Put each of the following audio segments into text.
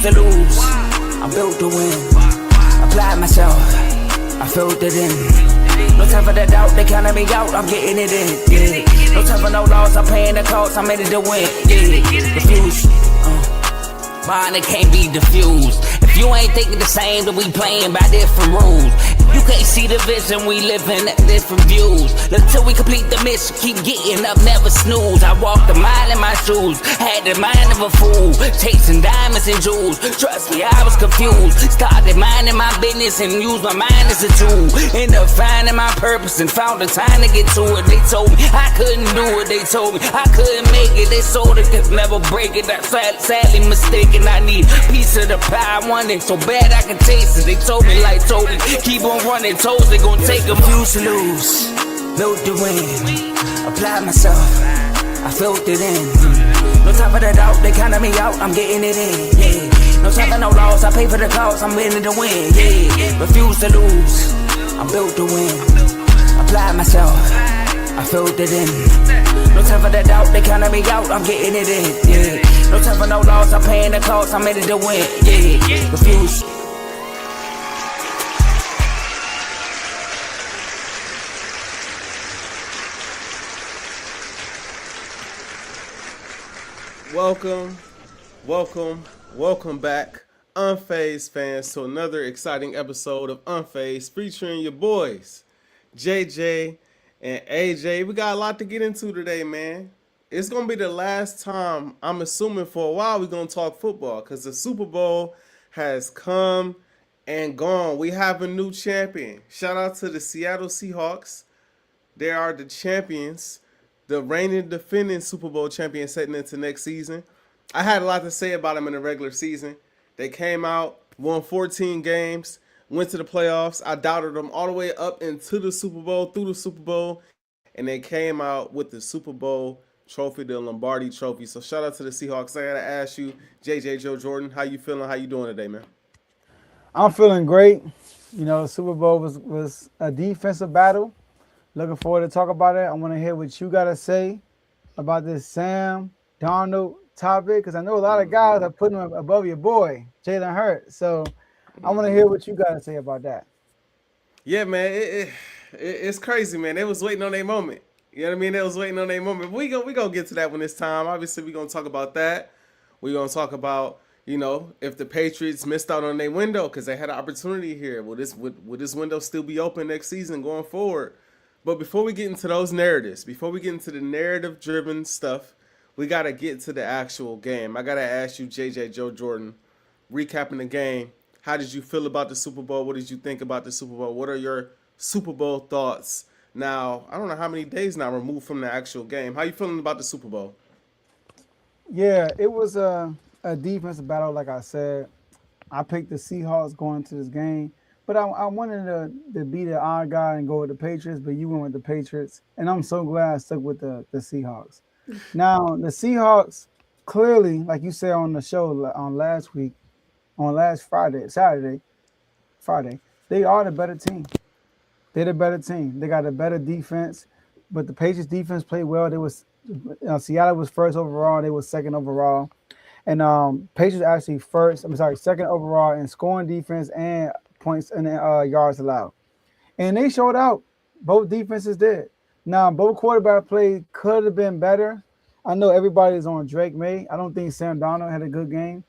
to lose, I'm built to win. Apply myself, I filled it in. No time for the doubt, they counting me out, I'm getting it in. Yeah. No time for no loss, I'm paying the cost, I'm in it to win. Yeah. Refuse. Mine, it can't be diffused. If you ain't thinking the same, then we playing by different rules. You can't see the vision, we living at different views. Until we complete the mission, keep getting up, never snooze. I walked a mile in my shoes, had the mind of a fool, chasing diamonds and jewels. Trust me, I was confused. Started minding my business and used my mind as a tool. Ended up finding my purpose and found the time to get to it. They told me I couldn't do it, they told me I couldn't make it. They sold it, could never break it. That's sadly mistaken. I need a piece of the pie, I want it so bad I can taste it. They told me like Toby, keep on running, toes they gon' take them. Refuse to lose, built to win. Apply myself, I filled it in. No time for the doubt, they counting me out, I'm getting it in. Yeah. No time for no loss, I pay for the cost, I'm winning to win. Yeah. Refuse to lose, I'm built to win. Apply myself, I filled it in. No time for the doubt, they counting me out, I'm getting it in. Yeah. No time for no loss, I'm paying the cost, I'm in it to win. Yeah. Refuse. Welcome back, Unfazed fans, to another exciting episode of Unfazed, featuring your boys, JJ and Ajae. We got a lot to get into today, man. It's going to be the last time, I'm assuming for a while, we're going to talk football, because the Super Bowl has come and gone. We have a new champion. Shout out to the Seattle Seahawks. They are the champions, the reigning defending Super Bowl champions heading into next season. I had a lot to say about them in the regular season. They came out, won 14 games, went to the playoffs. I doubted them all the way up into the Super Bowl, through the Super Bowl, and they came out with the Super Bowl trophy, the Lombardi trophy. So shout out to the Seahawks. I gotta ask you, JJ Joe Jordan, how you feeling? How you doing today, man? I'm feeling great. You know, the Super Bowl was a defensive battle. Looking forward to talk about it. I want to hear what you got to say about this Sam Darnold topic, because I know a lot of guys are putting him above your boy, Jalen Hurts. So I want to hear what you got to say about that. Yeah, man, it's crazy, man. They was waiting on their moment. You know what I mean? They was waiting on their moment. We gonna get to that when it's time. Obviously, we gonna talk about that. We gonna talk about, you know, if the Patriots missed out on their window because they had an opportunity here. Will this window still be open next season going forward? But before we get into those narratives, before we get into the narrative-driven stuff, we got to get to the actual game. I got to ask you, JJ Joe Jordan, recapping the game, how did you feel about the Super Bowl? What did you think about the Super Bowl? What are your Super Bowl thoughts? Now, I don't know how many days now removed from the actual game. How you feeling about the Super Bowl? Yeah, it was a defensive battle, like I said. I picked the Seahawks going to this game, but I wanted to be the odd guy and go with the Patriots, but you went with the Patriots, and I'm so glad I stuck with the Seahawks. Now, the Seahawks, clearly, like you said on the show on last Friday, they are the better team. They're the better team. They got a better defense, but the Patriots defense played well. Seattle was first overall. They was second overall. And Patriots actually second overall in scoring defense and points and yards allowed. And they showed out. Both defenses did. Now, both quarterback play could have been better. I know everybody's on Drake May. I don't think Sam Darnold had a good game.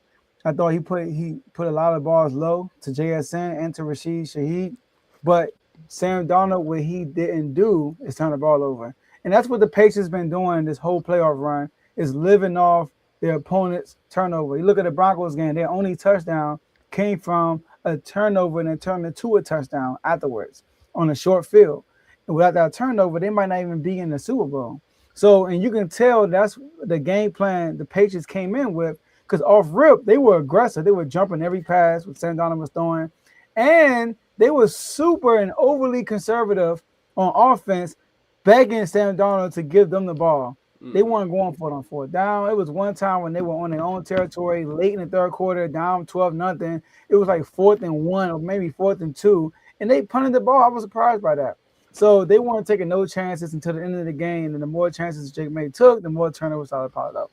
I thought he put a lot of balls low to JSN and to Rashid Shaheed. But Sam Darnold, what he didn't do is turn the ball over. And that's what the Patriots been doing this whole playoff run, is living off their opponent's turnover. You look at the Broncos game, their only touchdown came from a turnover and then turned into a touchdown afterwards on a short field. And without that turnover, they might not even be in the Super Bowl. So, and you can tell that's the game plan the Patriots came in with, because off rip, they were aggressive. They were jumping every pass what Sam Darnold was throwing. And they were super and overly conservative on offense, begging Sam Darnold to give them the ball. They weren't going for it on fourth down. It was one time when they were on their own territory late in the third quarter, down 12-0. It was like 4th and 1 or maybe 4th and 2, and they punted the ball. I was surprised by that. So they weren't taking no chances until the end of the game, and the more chances Jake May took, the more turnovers started piled up.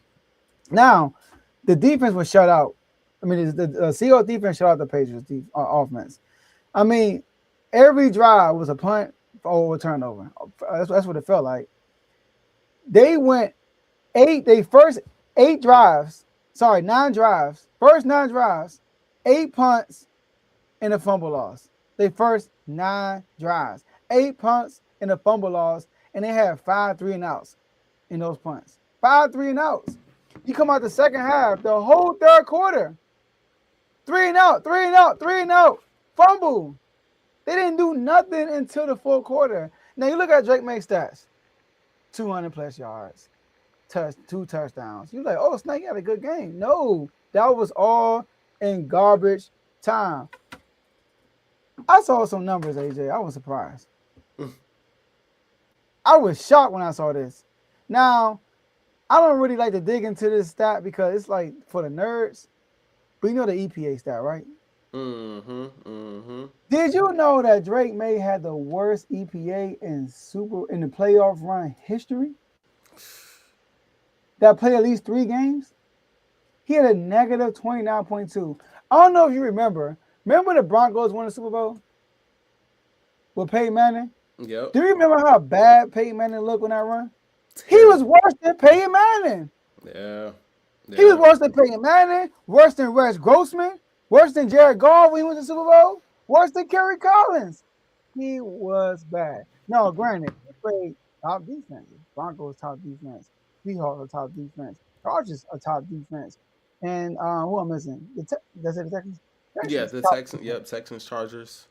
Now, the defense was shut out. I mean, the Seahawks defense shut out the Patriots offense. I mean, every drive was a punt or a turnover. That's what it felt like. They went they first 8 drives. Sorry, 9 drives. First 9 drives, 8 punts and a fumble loss. They first 9 drives, 8 punts and a fumble loss, and they had 5 3-and-outs in those punts. 5 3-and-outs. You come out the second half, the whole third quarter, 3-and-out, 3-and-out, 3-and-out, fumble. They didn't do nothing until the fourth quarter. Now you look at Drake May's stats, 200 plus yards, 2 touchdowns. You're like, oh, Snake had a good game. No, that was all in garbage time. I saw some numbers, AJ. I was surprised. I was shocked when I saw this. Now, I don't really like to dig into this stat because it's like for the nerds. But you know the EPA stat, right? Did you know that Drake May had the worst EPA in the playoff run history? That played at least 3 games? He had a negative 29.2. I don't know if you remember. Remember the Broncos won the Super Bowl? With Peyton Manning? Yep. Do you remember how bad Peyton Manning looked when that run? He was worse than Peyton Manning. Yeah. He was worse than Peyton Manning, worse than Rex Grossman, worse than Jared Goff when he went to the Super Bowl, worse than Kerry Collins. He was bad. No, granted, he played top defense. Broncos top defense. Seahawks are top defense. Chargers are top defense. And who I'm missing? That's it, the Texans? Yeah, the Texans. Yep, Texans, Chargers.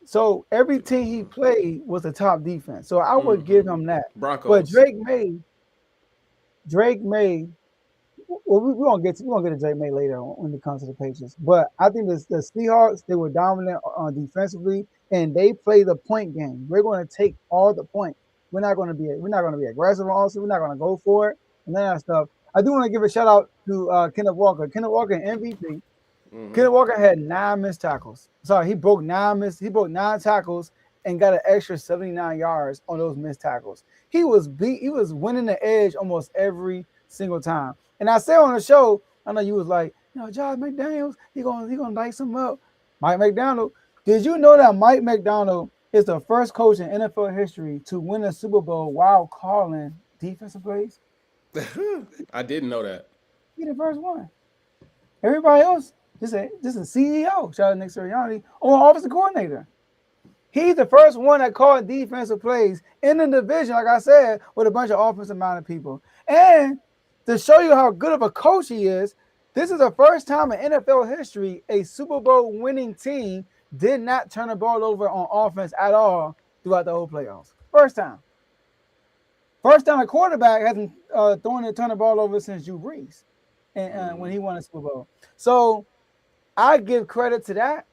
So every team he played was the top defense. So I would give him that. Broncos. But Drake May. Well, we're gonna get to Drake May later when it comes to the Patriots. But I think the Seahawks, they were dominant defensively, and they play the point game. We're going to take all the points. We're not going to be aggressive. Also, we're not going to go for it and that stuff. I do want to give a shout out to Kenneth Walker. Kenneth Walker, MVP. Kenneth Walker had 9 missed tackles. Sorry, he broke 9 tackles and got an extra 79 yards on those missed tackles. He was winning the edge almost every single time. And I said on the show, I know you was like, Josh McDaniels, he gonna dice him up. Mike McDonald. Did you know that Mike McDonald is the first coach in NFL history to win a Super Bowl while calling defensive plays? I didn't know that. He the first one. Everybody else, just a CEO. Shout out to Nick Sirianni, or offensive coordinator. He's the first one that called defensive plays in the division, like I said, with a bunch of offensive-minded people. And to show you how good of a coach he is, this is the first time in NFL history a Super Bowl winning team did not turn the ball over on offense at all throughout the whole playoffs. First time. First time a quarterback hasn't turned the ball over since Drew Brees and when he won a Super Bowl. So I give credit to that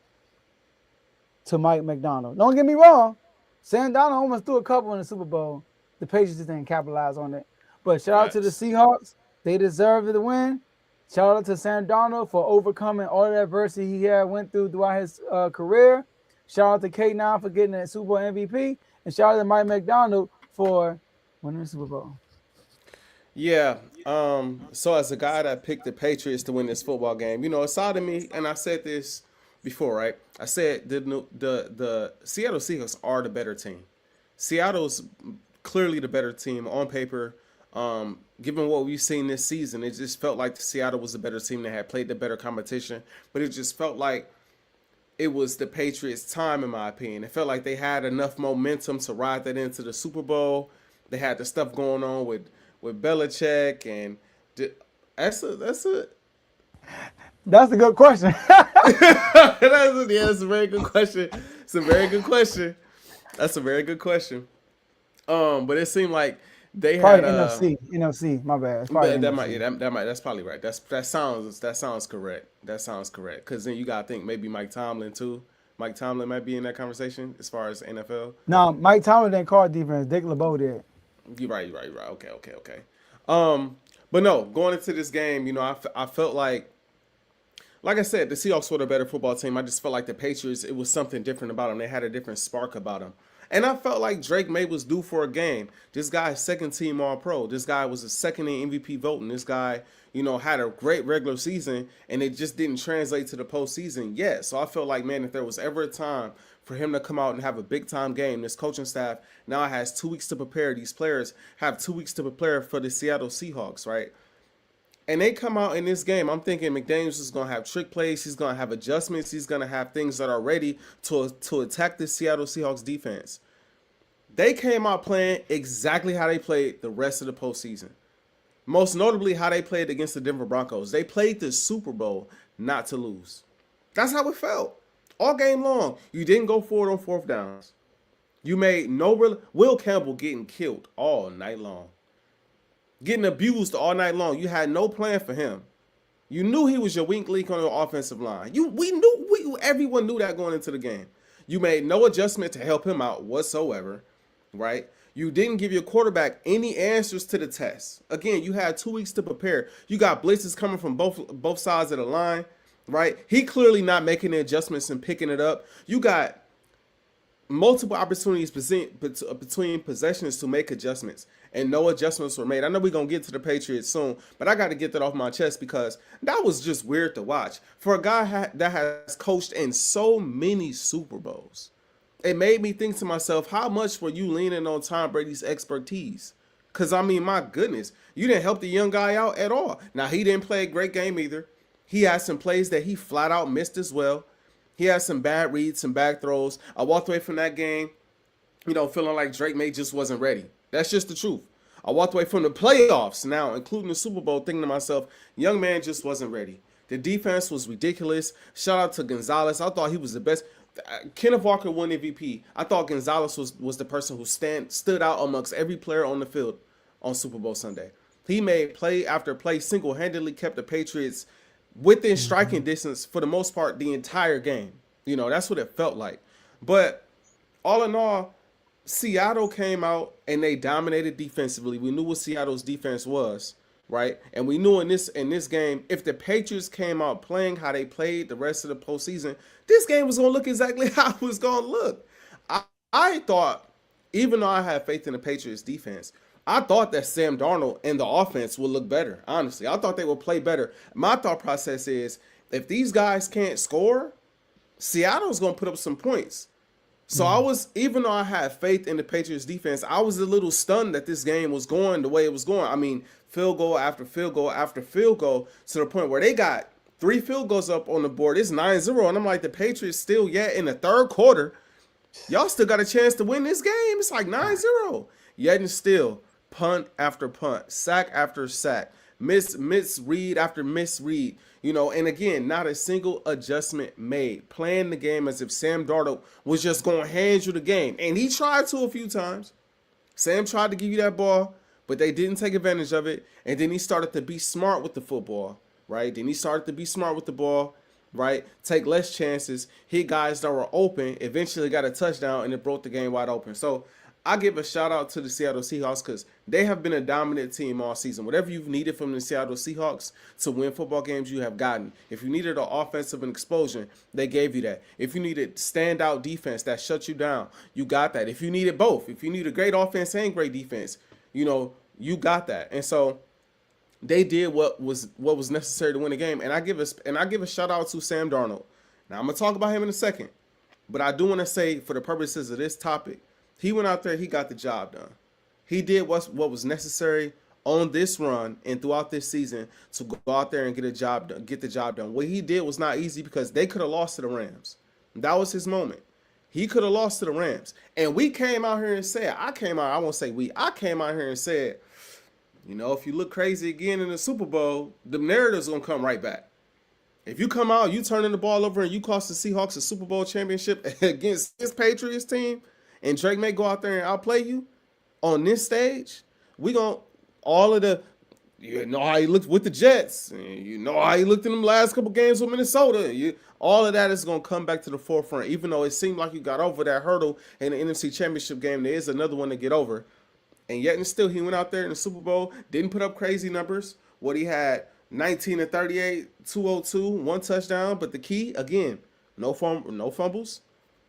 to Mike McDonald. Don't get me wrong. Sam Darnold almost threw a couple in the Super Bowl. The Patriots just didn't capitalize on it. But shout out to the Seahawks. They deserve the win. Shout out to Sam Darnold for overcoming all the adversity he went through throughout his career. Shout out to K9 for getting the Super Bowl MVP. And shout out to Mike McDonald for winning the Super Bowl. Yeah. So as a guy that picked the Patriots to win this football game, it's odd to me, and I said this before, right? I said the Seattle Seahawks are the better team. Seattle's clearly the better team on paper. Given what we've seen this season, it just felt like Seattle was the better team that had played the better competition. But it just felt like it was the Patriots' time, in my opinion. It felt like they had enough momentum to ride that into the Super Bowl. They had the stuff going on with Belichick, and that's a good question. That's a very good question. It's a very good question. That's a very good question. But it seemed like they probably had NFC. My bad. That's probably right. That sounds correct. That sounds correct. Because then you gotta think maybe Mike Tomlin too. Mike Tomlin might be in that conversation as far as NFL. No, Mike Tomlin didn't call defense. Dick LeBeau did. You're right. Okay. But no, going into this game, I felt like I said, the Seahawks were the better football team. I just felt like the Patriots, it was something different about them. They had a different spark about them. And I felt like Drake May was due for a game. This guy is second team All Pro. This guy was a second in MVP voting. This guy, had a great regular season, and it just didn't translate to the postseason yet. So I felt like, man, if there was ever a time for him to come out and have a big time game, this coaching staff now has 2 weeks to prepare. These players have 2 weeks to prepare for the Seattle Seahawks, right? And they come out in this game, I'm thinking McDaniels is going to have trick plays. He's going to have adjustments. He's going to have things that are ready to attack the Seattle Seahawks defense. They came out playing exactly how they played the rest of the postseason. Most notably, how they played against the Denver Broncos. They played the Super Bowl not to lose. That's how it felt. All game long, you didn't go forward on fourth downs. You made no Will Campbell getting killed all night long. Getting abused all night long. You had no plan for him. You knew he was your weak link on your offensive line. Everyone knew that going into the game. You made no adjustment to help him out whatsoever, right? You didn't give your quarterback any answers to the test. Again, you had 2 weeks to prepare. You got blitzes coming from both sides of the line, right? He clearly not making the adjustments and picking it up. You got multiple opportunities between possessions to make adjustments, and no adjustments were made. I know we're going to get to the Patriots soon, but I got to get that off my chest because that was just weird to watch. For a guy that has coached in so many Super Bowls, it made me think to myself, how much were you leaning on Tom Brady's expertise? Because, my goodness, you didn't help the young guy out at all. Now, he didn't play a great game either. He had some plays that he flat out missed as well. He had some bad reads, some bad throws. I walked away from that game, feeling like Drake May just wasn't ready. That's just the truth. I walked away from the playoffs now, including the Super Bowl, thinking to myself, young man just wasn't ready. The defense was ridiculous. Shout out to Gonzalez. I thought he was the best. Kenneth Walker won MVP. I thought Gonzalez was the person who stood out amongst every player on the field on Super Bowl Sunday. He made play after play, single-handedly kept the Patriots within striking distance for the most part the entire game. That's what it felt like. But all in all, Seattle came out and they dominated defensively. We knew what Seattle's defense was, right? And we knew in this game, if the Patriots came out playing how they played the rest of the postseason, this game was going to look exactly how it was going to look. I thought, even though I had faith in the Patriots defense, I thought that Sam Darnold and the offense would look better, honestly. I thought they would play better. My thought process is, if these guys can't score, Seattle's going to put up some points. So even though I had faith in the Patriots defense, I was a little stunned that this game was going the way it was going. Field goal after field goal after field goal, to the point where they got 3 field goals up on the board. It's 9-0, and I'm like, the Patriots still yet in the third quarter, y'all still got a chance to win this game. It's like 9-0. Yet and still, punt after punt, sack after sack, misread after misread, and again, not a single adjustment made. Playing the game as if Sam Darnold was just going to hand you the game. And he tried to a few times. Sam tried to give you that ball, but they didn't take advantage of it. And then he started to be smart with the football, right? Then he started to be smart with the ball, right? Take less chances, hit guys that were open, eventually got a touchdown, and it broke the game wide open. So I give a shout out to the Seattle Seahawks because they have been a dominant team all season. Whatever you've needed from the Seattle Seahawks to win football games, you have gotten. If you needed an offensive explosion, they gave you that. If you needed standout defense that shut you down, you got that. If you needed both, if you needed great offense and great defense, you got that. And so they did what was necessary to win the game. And I give a shout out to Sam Darnold. Now I'm gonna talk about him in a second, but I do want to say, for the purposes of this topic, he went out there, he got the job done. He did what was necessary on this run and throughout this season to go out there and get the job done. What he did was not easy because they could have lost to the Rams. That was his moment. He could have lost to the Rams. And we came out here and said, I came out here and said, if you look crazy again in the Super Bowl, the narrative's going to come right back. If you come out, you turning the ball over and you cost the Seahawks a Super Bowl championship against this Patriots team, and Drake may go out there and outplay you on this stage, we gon' all of the, how he looked with the Jets, and how he looked in them last couple games with Minnesota. All of that is going to come back to the forefront. Even though it seemed like you got over that hurdle in the NFC Championship game, there is another one to get over. And yet and still, he went out there in the Super Bowl, didn't put up crazy numbers. What he had, 19-38, 202, 1 touchdown. But the key, again, no fumbles,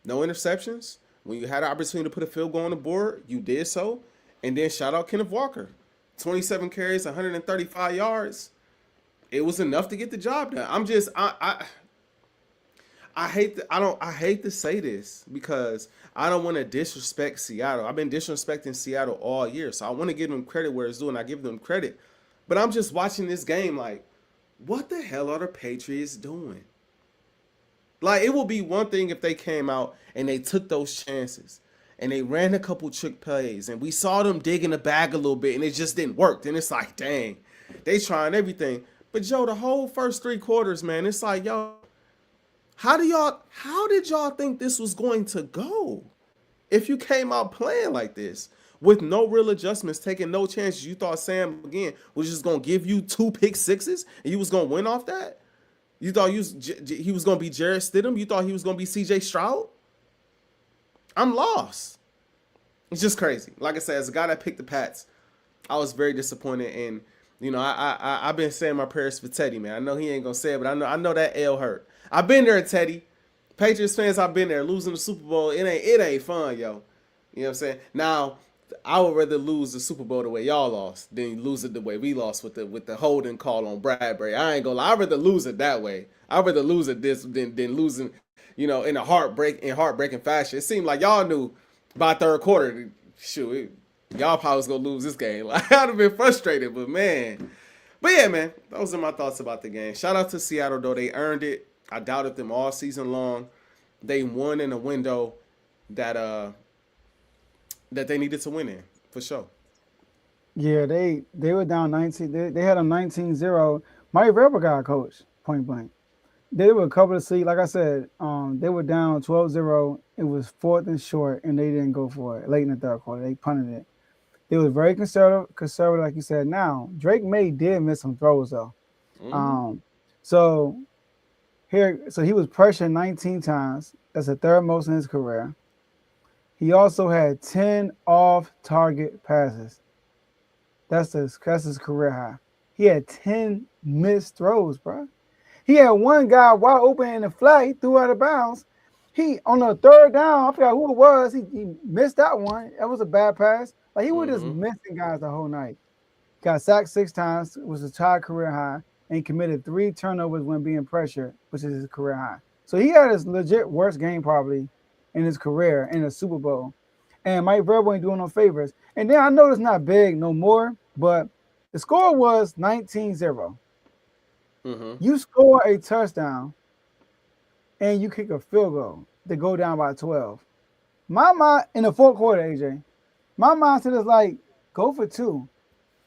no interceptions, When you had an opportunity to put a field goal on the board, you did so. And then shout out Kenneth Walker. 27 carries, 135 yards. It was enough to get the job done. I hate to say this because I don't want to disrespect Seattle. I've been disrespecting Seattle all year, so I want to give them credit where it's due, and I give them credit. But I'm just watching this game like, what the hell are the Patriots doing? Like, it would be one thing if they came out and they took those chances and they ran a couple trick plays and we saw them dig in the bag a little bit and it just didn't work. And it's like, dang, they trying everything. But Joe, the whole first 3 quarters, man, it's like, yo, how did y'all think this was going to go? If you came out playing like this with no real adjustments, taking no chances, you thought Sam again was just gonna give you 2 pick sixes and you was gonna win off that? You thought he was gonna be Jarrett Stidham? You thought he was gonna be C.J. Stroud? I'm lost. It's just crazy. Like I said, as a guy that picked the Pats, I was very disappointed. And I've been saying my prayers for Teddy, man. I know he ain't gonna say it, but I know that L hurt. I've been there, Teddy. Patriots fans, I've been there. Losing the Super Bowl, it ain't fun, yo. You know what I'm saying? Now, I would rather lose the Super Bowl the way y'all lost than lose it the way we lost with the holding call on Bradbury. I ain't gonna lie. I'd rather lose it that way. I'd rather lose it this than losing, in a heartbreaking fashion. It seemed like y'all knew by third quarter, y'all probably was gonna lose this game. Like, I'd have been frustrated, but man. But yeah, man, those are my thoughts about the game. Shout out to Seattle, though. They earned it. I doubted them all season long. They won in a window that they needed to win in, for sure. Yeah, they were down 19. They had a 19-0. Mike Vrabel got a coach, point blank. They were a couple of seats. Like I said, they were down 12-0. It was 4th and short, and they didn't go for it late in the third quarter. They punted it. They was very conservative, like you said. Now, Drake May did miss some throws, though. Mm-hmm. So he was pressured 19 times. That's the third most in his career. He also had 10 off-target passes. That's his career high. He had 10 missed throws, bro. He had one guy wide open in the flat. He threw out of bounds. He, on the third down, I forgot who it was. He missed that one. That was a bad pass. Like, he was just missing guys the whole night. Got sacked 6 times, was a tied career high, and he committed 3 turnovers when being pressured, which is his career high. So he had his legit worst game probably in his career in the Super Bowl. And Mike Vrabel ain't doing no favors. And then I know it's not big no more, but the score was 19-0. You score a touchdown and you kick a field goal to go down by 12. My mind in the fourth quarter, AJ, my mindset is like, go for 2.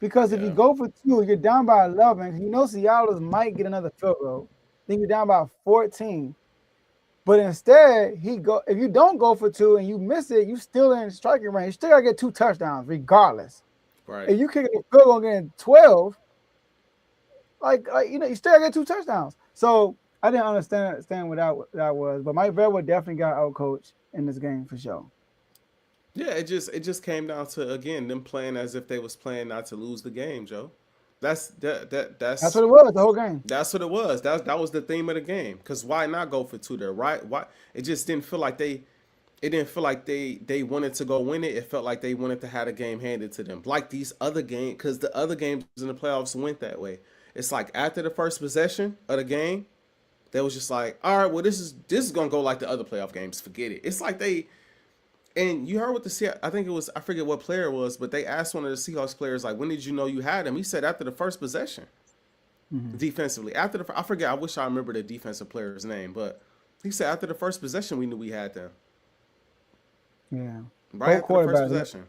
Because if you go for 2, you're down by 11. You know Seattle might get another field goal. Then you're down by 14. But instead, if you don't go for 2 and you miss it, you still in striking range. You still gotta get 2 touchdowns regardless. Right. If you kick a field goal getting 12, you still gotta get 2 touchdowns. So I didn't understand what that was. But Mike Vrabel definitely got outcoached in this game for sure. Yeah, it just came down to, again, them playing as if they was playing not to lose the game, Joe. That's what it was the whole game. That's what it was. That was the theme of the game. Because why not go for 2 there, right? Why it just didn't feel like they wanted to go win it. It felt like they wanted to have the game handed to them, like these other games. Because the other games in the playoffs went that way. It's like after the first possession of the game, they was just like, all right, well this is gonna go like the other playoff games. Forget it. It's like they. And you heard what I think it was, I forget what player it was, but they asked one of the Seahawks players, like, when did you know you had him? He said after the first possession, defensively. I forget, I wish I remember the defensive player's name, but he said after the first possession, we knew we had them. Yeah. Right after the first possession.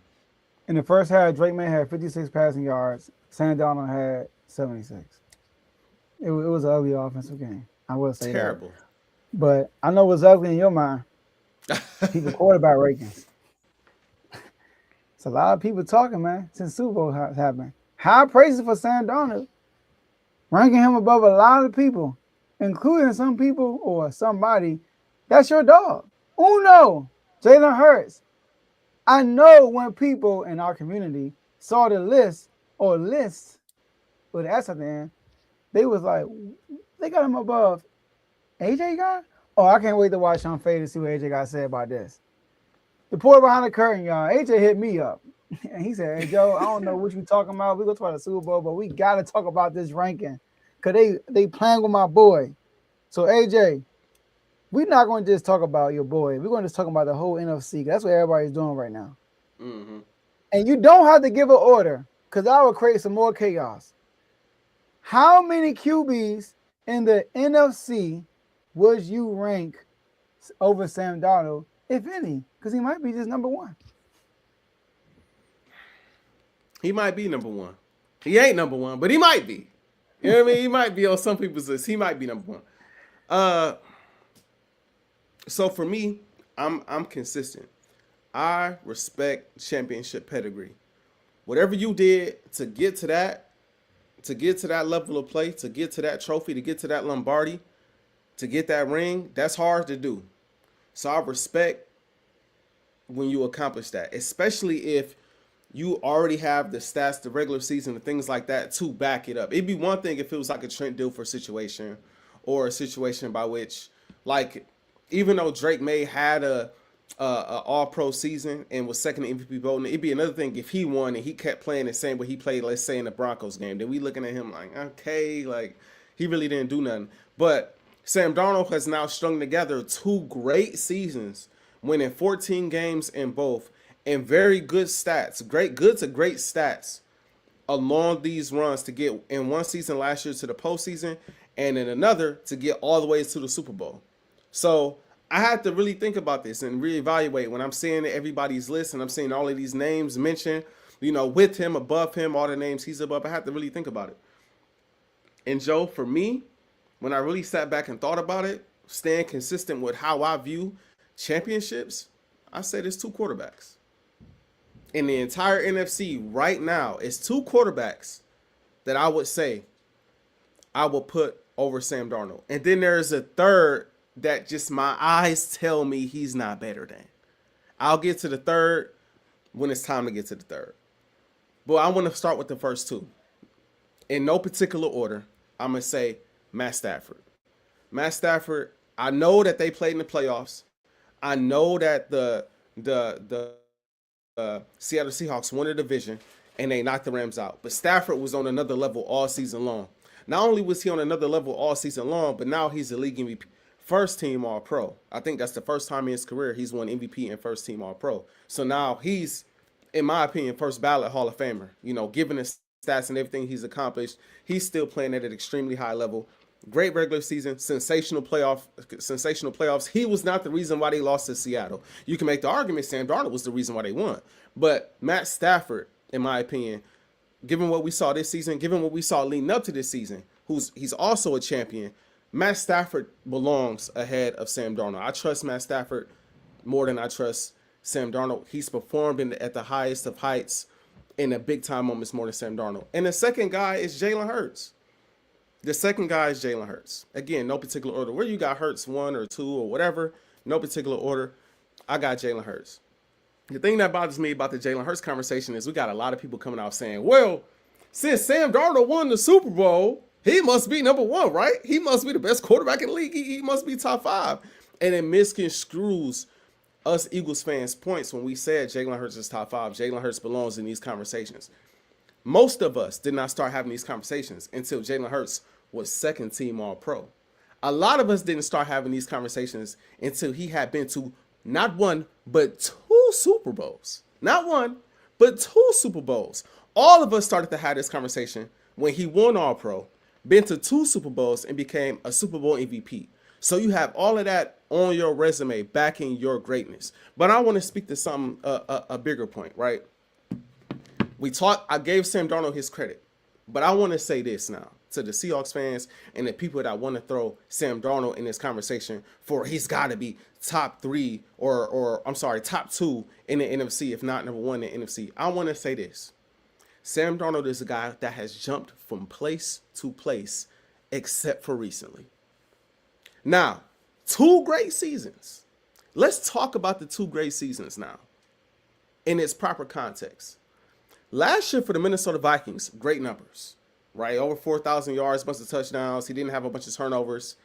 In the first half, Drake May had 56 passing yards. Sam Darnold had 76. It was an ugly offensive game. I will say terrible. That. But I know what's ugly in your mind. People quarterback rankings. It's a lot of people talking, man, since Super Bowl happened. High praises for Sam Darnold, ranking him above a lot of people, including some people or somebody. That's your dog. Uno, Jalen Hurts. I know when people in our community saw the list with the S at the end, they was like, they got him above AJ guy? Oh, I can't wait to watch Unfazed to see what AJ got to say about this. The boy behind the curtain, y'all. AJ hit me up. And he said, "Hey Joe, I don't know what you talking about. We gonna talk about the Super Bowl, but we gotta talk about this ranking. Cause they playing with my boy. So AJ, we're not gonna just talk about your boy. We're gonna just talk about the whole NFC. That's what everybody's doing right now. Mm-hmm. And you don't have to give an order, because I will create some more chaos. How many QBs in the NFC would you rank over Sam Darnold, if any? Because he might be just number one. He might be number one. He ain't number one, but he might be. You know what I mean? He might be on some people's list. He might be number one. So for me, I'm consistent. I respect championship pedigree. Whatever you did to get to that level of play, to get to that trophy, to get to that Lombardi, to get that ring, that's hard to do. So I respect when you accomplish that, especially if you already have the stats, the regular season, and things like that to back it up. It'd be one thing if it was like a Trent Dilfer situation, or a situation by which, like, even though Drake May had a all-pro season and was second in MVP voting, it'd be another thing if he won and he kept playing the same way he played, let's say, in the Broncos game. Then we looking at him like, okay, like, he really didn't do nothing. But Sam Darnold has now strung together 2 great seasons, winning 14 games in both, and very good stats, good to great stats along these runs to get in one season last year to the postseason, and in another to get all the way to the Super Bowl. So I had to really think about this and reevaluate when I'm seeing everybody's list and I'm seeing all of these names mentioned, with him, above him, all the names he's above. I had to really think about it. And Joe, for me, when I really sat back and thought about it, staying consistent with how I view championships, I say there's 2 quarterbacks. In the entire NFC right now, it's 2 quarterbacks that I would say I will put over Sam Darnold. And then there's a third that just my eyes tell me he's not better than. I'll get to the third when it's time to get to the third. But I want to start with the first 2. In no particular order, I'm going to say Matt Stafford. Matt Stafford, I know that they played in the playoffs. I know that the Seattle Seahawks won the division and they knocked the Rams out. But Stafford was on another level all season long. Not only was he on another level all season long, but now he's the league MVP. First team All-Pro. I think that's the first time in his career he's won MVP and first team All-Pro. So now he's, in my opinion, first ballot Hall of Famer. Given his stats and everything he's accomplished, he's still playing at an extremely high level. Great regular season, sensational playoffs. He was not the reason why they lost to Seattle. You can make the argument Sam Darnold was the reason why they won. But Matt Stafford, in my opinion, given what we saw this season, given what we saw leading up to this season, he's also a champion, Matt Stafford belongs ahead of Sam Darnold. I trust Matt Stafford more than I trust Sam Darnold. He's performed at the highest of heights in the big-time moments more than Sam Darnold. And the second guy is Jalen Hurts. Again, no particular order. Where you got Hurts 1 or 2 or whatever, no particular order. I got Jalen Hurts. The thing that bothers me about the Jalen Hurts conversation is we got a lot of people coming out saying, well, since Sam Darnold won the Super Bowl, he must be number 1, right? He must be the best quarterback in the league. He must be top 5. And it misconstrues us Eagles fans' points when we said Jalen Hurts is top 5. Jalen Hurts belongs in these conversations. Most of us did not start having these conversations until Jalen Hurts was second team All-Pro. A lot of us didn't start having these conversations until he had been to not 1, but 2 Super Bowls. Not 1, but 2 Super Bowls. All of us started to have this conversation when he won All-Pro, been to 2 Super Bowls, and became a Super Bowl MVP. So you have all of that on your resume backing your greatness. But I want to speak to something, a bigger point, right? I gave Sam Darnold his credit, but I want to say this now to the Seahawks fans and the people that want to throw Sam Darnold in this conversation for he's got to be top 3 or top 2 in the NFC, if not number 1 in the NFC. I want to say this. Sam Darnold is a guy that has jumped from place to place, except for recently. Now, 2 great seasons. Let's talk about the 2 great seasons now in its proper context. Last year for the Minnesota Vikings, great numbers, right? Over 4,000 yards, bunch of touchdowns. He didn't have a bunch of turnovers.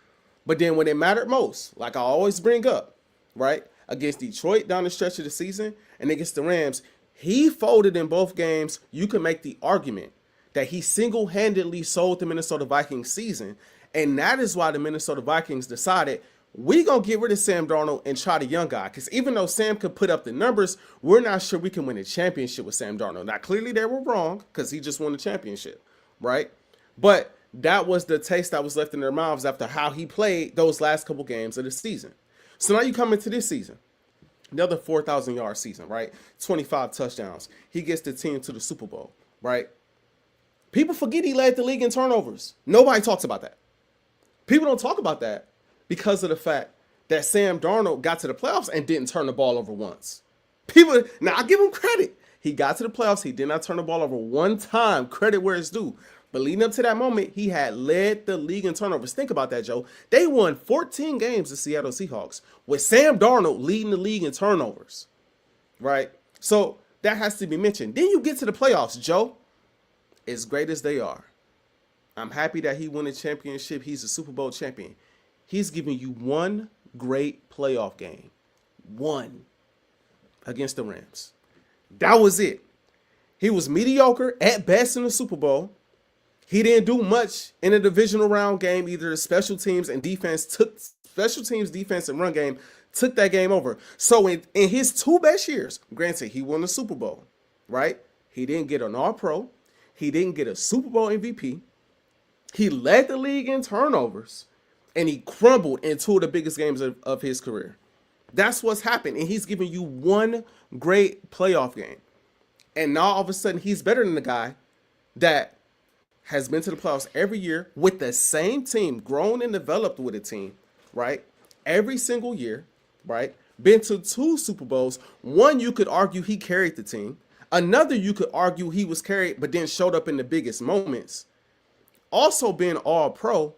But then when it mattered most, like I always bring up, right? against Detroit down the stretch of the season and against the Rams, he folded in both games. You can make the argument that he single-handedly sold the Minnesota Vikings season. And that is why the Minnesota Vikings decided, we're going to get rid of Sam Darnold and try the young guy. Because even though Sam could put up the numbers, we're not sure we can win a championship with Sam Darnold. Now, clearly they were wrong because he just won the championship, right? But that was the taste that was left in their mouths after how he played those last couple games of the season. So now you come into this season, another 4,000-yard season, right? 25 touchdowns. He gets the team to the Super Bowl, right? People forget he led the league in turnovers. Nobody talks about that. People don't talk about that because of the fact that Sam Darnold got to the playoffs and didn't turn the ball over once. Now I give him credit. He got to the playoffs. He did not turn the ball over one time. Credit where it's due. But leading up to that moment, he had led the league in turnovers. Think about that, Joe. They won 14 games, the Seattle Seahawks, with Sam Darnold leading the league in turnovers, right? So that has to be mentioned. Then you get to the playoffs, Joe. As great as they are, I'm happy that he won a championship. He's a Super Bowl champion. He's giving you one great playoff game. One. Against the Rams. That was it. He was mediocre at best in the Super Bowl. He didn't do much in a divisional round game. Either special teams, defense, and run game took that game over. So in his two best years, granted, he won the Super Bowl, right? He didn't get an All-Pro. He didn't get a Super Bowl MVP. He led the league in turnovers, and he crumbled in two of the biggest games of his career. That's what's happened, and he's giving you one great playoff game. And now all of a sudden, he's better than the guy that has been to the playoffs every year with the same team, grown and developed with a team, right? Every single year, right? Been to two Super Bowls. One, you could argue he carried the team. Another, you could argue he was carried but then showed up in the biggest moments. Also being All-Pro.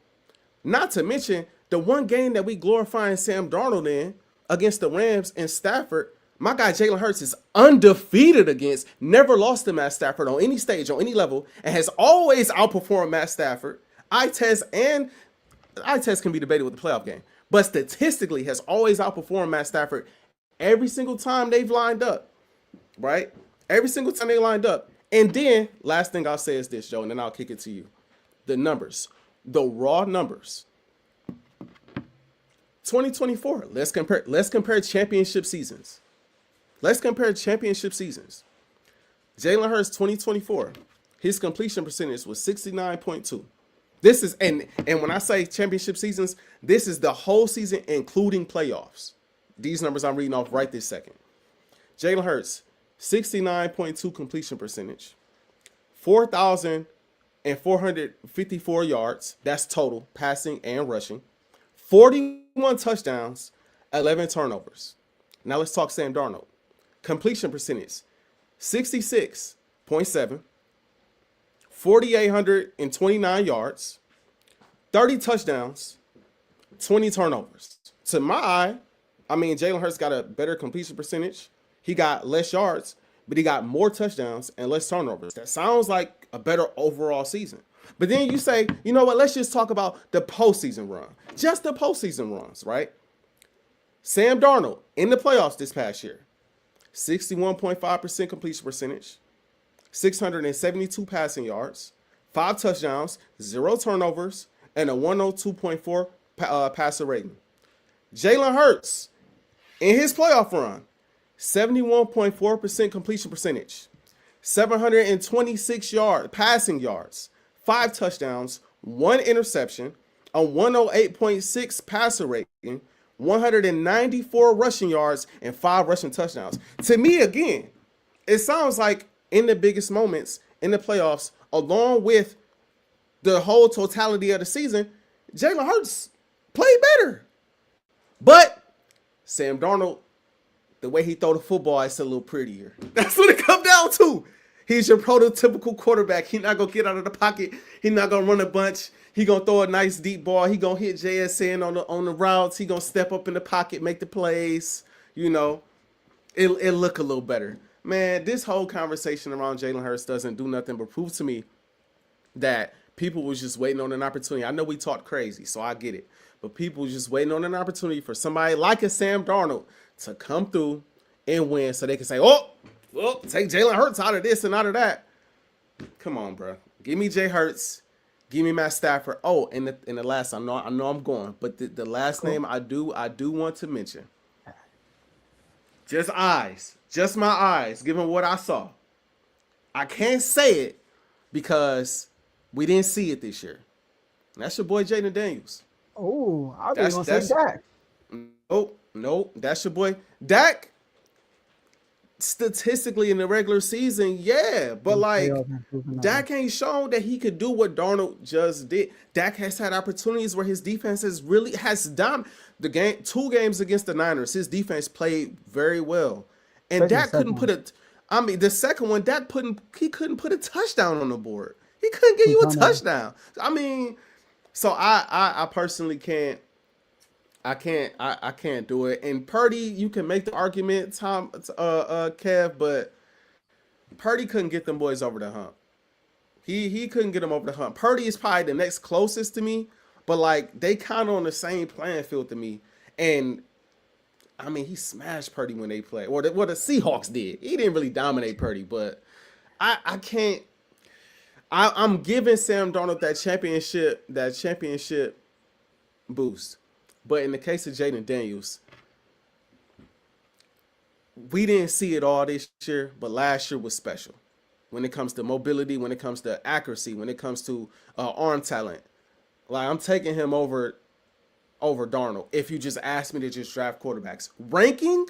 Not to mention the one game that we glorifying Sam Darnold in against the Rams in Stafford. My guy Jalen Hurts is undefeated against, never lost to Matt Stafford on any stage, on any level, and has always outperformed Matt Stafford. Eye test can be debated with the playoff game, but statistically has always outperformed Matt Stafford every single time they've lined up, right? Every single time they lined up. And then, last thing I'll say is this, Joe, and then I'll kick it to you. The numbers, the raw numbers. 2024, let's compare championship seasons. Let's compare championship seasons. Jalen Hurts 2024, his completion percentage was 69.2. This is, and when I say championship seasons, this is the whole season, including playoffs. These numbers I'm reading off right this second. Jalen Hurts, 69.2 completion percentage, 4,454 yards. That's total, passing and rushing. 41 touchdowns, 11 turnovers. Now let's talk Sam Darnold. Completion percentage, 66.7, 4,829 yards, 30 touchdowns, 20 turnovers. To my eye, I mean, Jalen Hurts got a better completion percentage. He got less yards, but he got more touchdowns and less turnovers. That sounds like a better overall season. But then you say, you know what, let's just talk about the postseason run. Just the postseason runs, right? Sam Darnold in the playoffs this past year, 61.5% completion percentage, 672 passing yards, 5 touchdowns, 0 turnovers, and a 102.4 passer rating. Jalen Hurts in his playoff run, 71.4% completion percentage, 726 passing yards, 5 touchdowns, 1 interception, a 108.6 passer rating, 194 rushing yards, and 5 rushing touchdowns. To me, again, it sounds like in the biggest moments in the playoffs, along with the whole totality of the season, Jalen Hurts played better. But Sam Darnold, the way he throw the football, it's a little prettier. That's what it comes down to. He's your prototypical quarterback. He's not going to get out of the pocket. He's not going to run a bunch. He's going to throw a nice deep ball. He's going to hit JSN on the routes. He's going to step up in the pocket, make the plays. You know, it'll look a little better. Man, this whole conversation around Jalen Hurts doesn't do nothing but prove to me that people was just waiting on an opportunity. I know we talk crazy, so I get it. But people was just waiting on an opportunity for somebody like a Sam Darnold to come through and win so they can say, oh, well, take Jalen Hurts out of this and out of that. Come on, bro. Give me Jay Hurts. Give me Matt Stafford. Oh, and the last, I know I'm going, but the last name I do want to mention. Just my eyes, given what I saw. I can't say it because we didn't see it this year. And that's your boy Jaden Daniels. Oh, I was going to say Dak. Nope. That's your boy. Dak, statistically in the regular season, yeah. But, like, Dak ain't shown that he could do what Darnold just did. Dak has had opportunities where his defense has dominated. The game, 2 games against the Niners, his defense played very well. And Dak couldn't put the second one, he couldn't put a touchdown on the board. He couldn't get you a touchdown. I mean, so I personally can't. I can't do it. And Purdy, you can make the argument, Kev, but Purdy couldn't get them boys over the hump. He couldn't get them over the hump. Purdy is probably the next closest to me, but like they kind of on the same playing field to me. And I mean, he smashed Purdy when they played. Or the Seahawks did. He didn't really dominate Purdy, but I can't. I'm giving Sam Darnold that championship boost. But in the case of Jaden Daniels, we didn't see it all this year, but last year was special. When it comes to mobility, when it comes to accuracy, when it comes to arm talent. Like, I'm taking him over Darnold. If you just ask me to just draft quarterbacks. Ranking,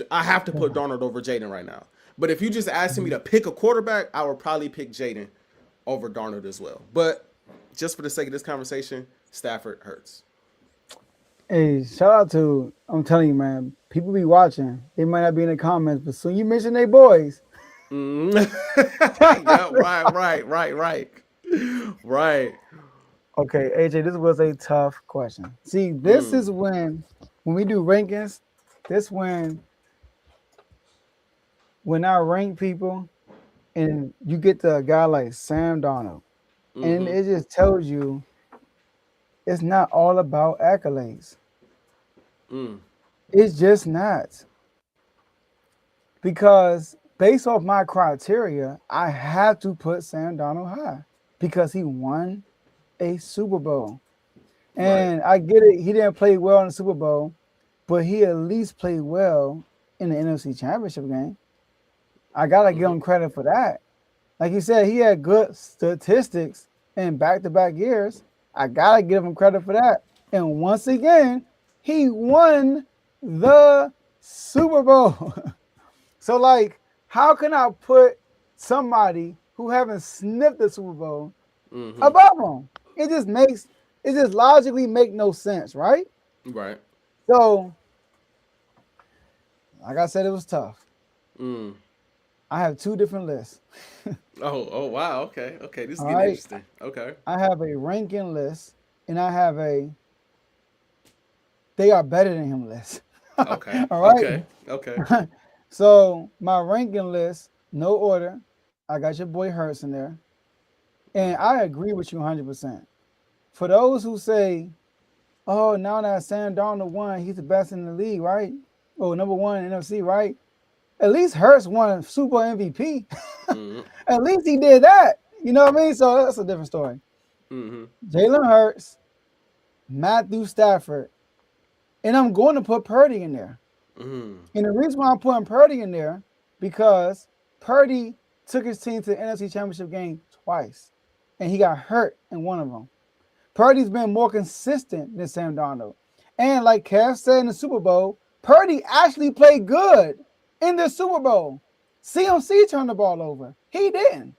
I have to put Darnold over Jaden right now. But if you just asked me to pick a quarterback, I would probably pick Jaden over Darnold as well. But just for the sake of this conversation, Stafford Hurts. Hey, shout out to, I'm telling you, man, people be watching. They might not be in the comments, but soon you mention they boys. Yeah, right. Okay, AJ, this was a tough question. See, this is when we do rankings, when I rank people and you get the guy like Sam Darnold, and it just tells you it's not all about accolades. It's just not. Because based off my criteria, I have to put Sam Darnold high because he won a Super Bowl. And I get it, he didn't play well in the Super Bowl, but he at least played well in the NFC Championship game. I got to give him credit for that. Like you said, he had good statistics in back-to-back years. I got to give him credit for that. And once again, he won the Super Bowl. So, like, how can I put somebody who haven't sniffed the Super Bowl above him? It just logically make no sense, right? Right. So, like I said, it was tough. I have 2 different lists. Oh, wow. Okay. This is getting interesting. Okay. I have a ranking list, and I have a they are better than him list. Okay. All right. Okay. So my ranking list, no order. I got your boy Hurts in there. And I agree with you 100%. For those who say, oh, now that Sam Darnold won, he's the best in the league, right? Oh, number 1 in NFC, right? At least Hurts won Super Bowl MVP. At least he did that. You know what I mean? So that's a different story. Jalen Hurts, Matthew Stafford, and I'm going to put Purdy in there. And the reason why I'm putting Purdy in there, because Purdy took his team to the NFC Championship game twice, and he got hurt in one of them. Purdy's been more consistent than Sam Darnold. And like Kev said in the Super Bowl, Purdy actually played good in the Super Bowl. CMC turned the ball over. He didn't.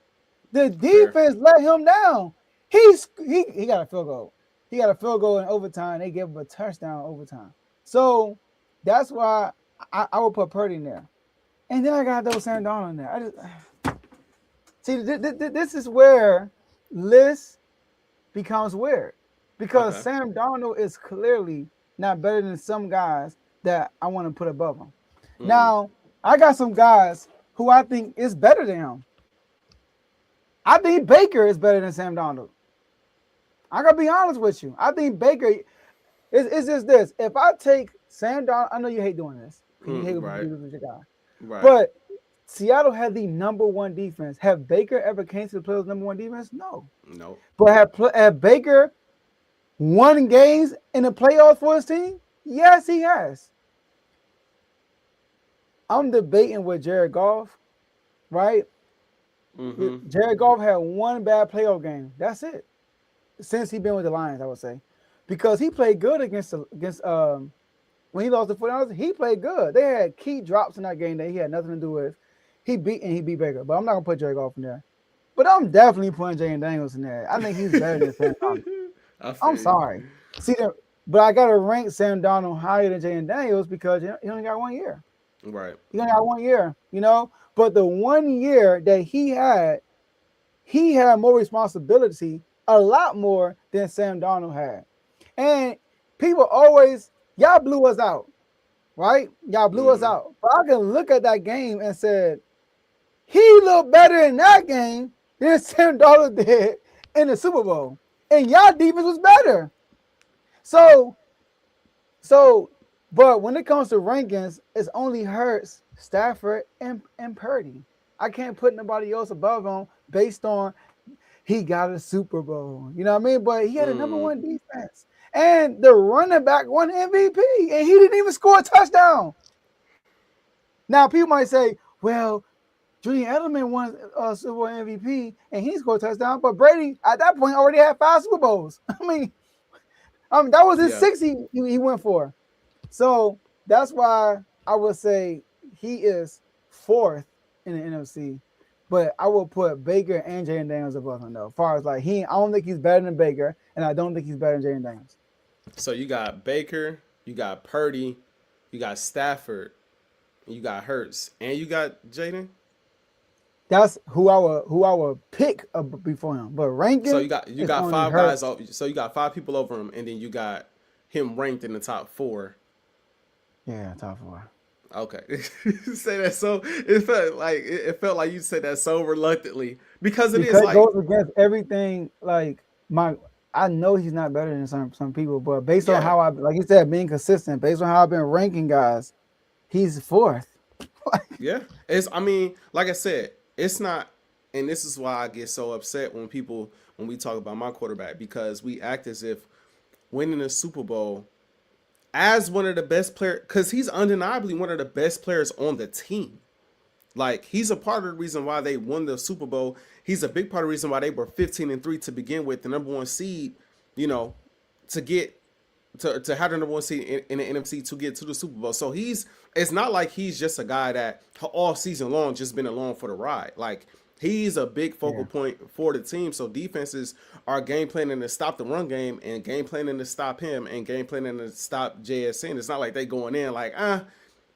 The defense let him down. He got a field goal. He got a field goal in overtime. They gave him a touchdown overtime. So that's why I would put Purdy in there. And then I got those Sam Darnold in there. See, this is where list becomes weird. Because Sam Darnold is clearly not better than some guys that I want to put above him. Now, I got some guys who I think is better than him. I think Baker is better than Sam Darnold. I gotta be honest with you. I think Baker, It's just this. If I take Sam Darnold, I know you hate doing this. You hate when Right. people do this with your guy. Right. But Seattle had the number one defense. Have Baker ever came to the playoffs number one defense? No. No. But have Baker won games in the playoffs for his team? Yes, he has. I'm debating with Jared Goff, right? Mm-hmm. Jared Goff had one bad playoff game. That's it. Since he's been with the Lions, I would say. Because he played good against when he lost the 49ers, he played good. They had key drops in that game that he had nothing to do with. He beat Baker, but I'm not gonna put Jared Goff in there. But I'm definitely putting Jalen Daniels in there. I think he's better than Sam Darnold. I'm sorry. But I gotta rank Sam Darnold higher than Jalen Daniels because he only got 1 year. Right. He only got 1 year, But the 1 year that he had more responsibility, a lot more than Sam Darnold had. And people always, y'all blew us out, right? Y'all blew us out. But I can look at that game and said, he looked better in that game than Sam Darnold did in the Super Bowl. And y'all defense was better. But when it comes to rankings, it's only Hurts, Stafford, and Purdy. I can't put nobody else above him based on he got a Super Bowl. You know what I mean? But he had a number one defense. And the running back won MVP, and he didn't even score a touchdown. Now, people might say, well, Julian Edelman won a Super Bowl MVP, and he scored a touchdown. But Brady, at that point, already had 5 Super Bowls. I mean that was his 6th he went for. So that's why I would say he is 4th in the NFC. But I will put Baker and Jalen Daniels above him, though. As far as I don't think he's better than Baker, and I don't think he's better than Jalen Daniels. So you got Baker, you got Purdy, you got Stafford, you got Hurts, and you got Jaden. That's who I would pick before him. But ranking, so you got 5 guys. So you got 5 people over him, and then you got him ranked in the top 4. Yeah, top 4. Okay, say that so it felt like you said that so reluctantly because it goes against everything. I know he's not better than some people, but based on how like you said, being consistent, based on how I've been ranking guys, he's 4th. Yeah, like I said, it's not, and this is why I get so upset when we talk about my quarterback, because we act as if winning a Super Bowl as one of the best players, because he's undeniably one of the best players on the team. Like, he's a part of the reason why they won the Super Bowl. He's a big part of the reason why they were 15-3 to begin with, the number 1 seed, to get to have the number 1 seed in the NFC to get to the Super Bowl. So it's not like he's just a guy that all season long just been along for the ride. Like, he's a big focal point for the team. So defenses are game planning to stop the run game and game planning to stop him and game planning to stop JSN. It's not like they going in like,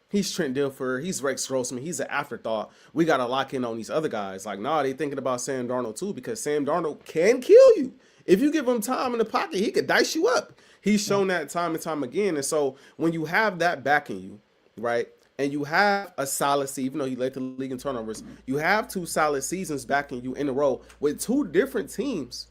he's Trent Dilfer, he's Rex Grossman, he's an afterthought. We got to lock in on these other guys. Like, they thinking about Sam Darnold too, because Sam Darnold can kill you. If you give him time in the pocket, he could dice you up. He's shown that time and time again. And so when you have that backing you, right, and you have a solid season, even though he led the league in turnovers, you have 2 solid seasons backing you in a row with 2 different teams.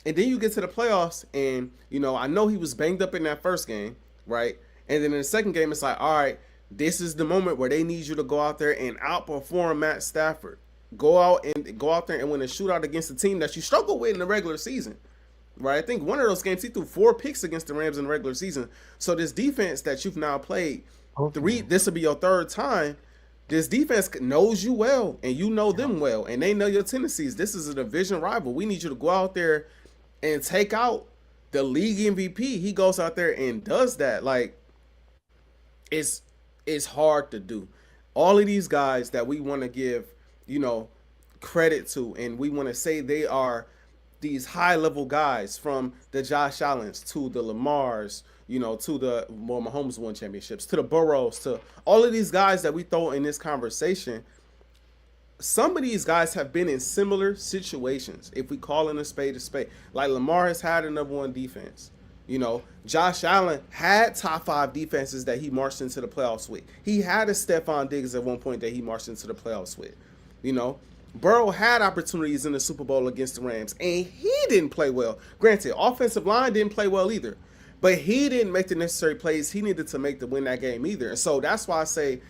And then you get to the playoffs, and, I know he was banged up in that first game, right? And then in the second game, it's like, all right, this is the moment where they need you to go out there and outperform Matt Stafford. Go out there and win a shootout against a team that you struggle with in the regular season. Right, I think one of those games he threw 4 picks against the Rams in the regular season. So this defense that you've now played this will be your 3rd time. This defense knows you well, and you know them well, and they know your tendencies. This is a division rival. We need you to go out there and take out the league MVP. He goes out there and does that. Like, it's hard to do. All of these guys that we want to give, credit to, and we want to say they are these high-level guys, from the Josh Allens to the Lamars, to the Mahomes won championships, to the Burrows, to all of these guys that we throw in this conversation. Some of these guys have been in similar situations, if we call in a spade. Like, Lamar has had a number 1 defense. Josh Allen had top 5 defenses that he marched into the playoffs with. He had a Stephon Diggs at one point that he marched into the playoffs with. Burrow had opportunities in the Super Bowl against the Rams, and he didn't play well. Granted, offensive line didn't play well either. But he didn't make the necessary plays he needed to make to win that game either. And so that's why I say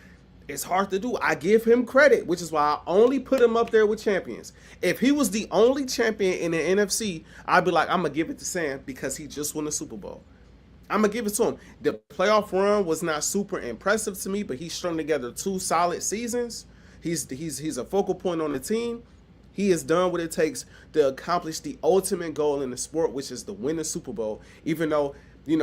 it's hard to do. I give him credit, which is why I only put him up there with champions. If he was the only champion in the NFC, I'd be like, I'm going to give it to Sam because he just won the Super Bowl. I'm going to give it to him. The playoff run was not super impressive to me, but he strung together 2 solid seasons. He's a focal point on the team. He has done what it takes to accomplish the ultimate goal in the sport, which is to win the Super Bowl. Even though,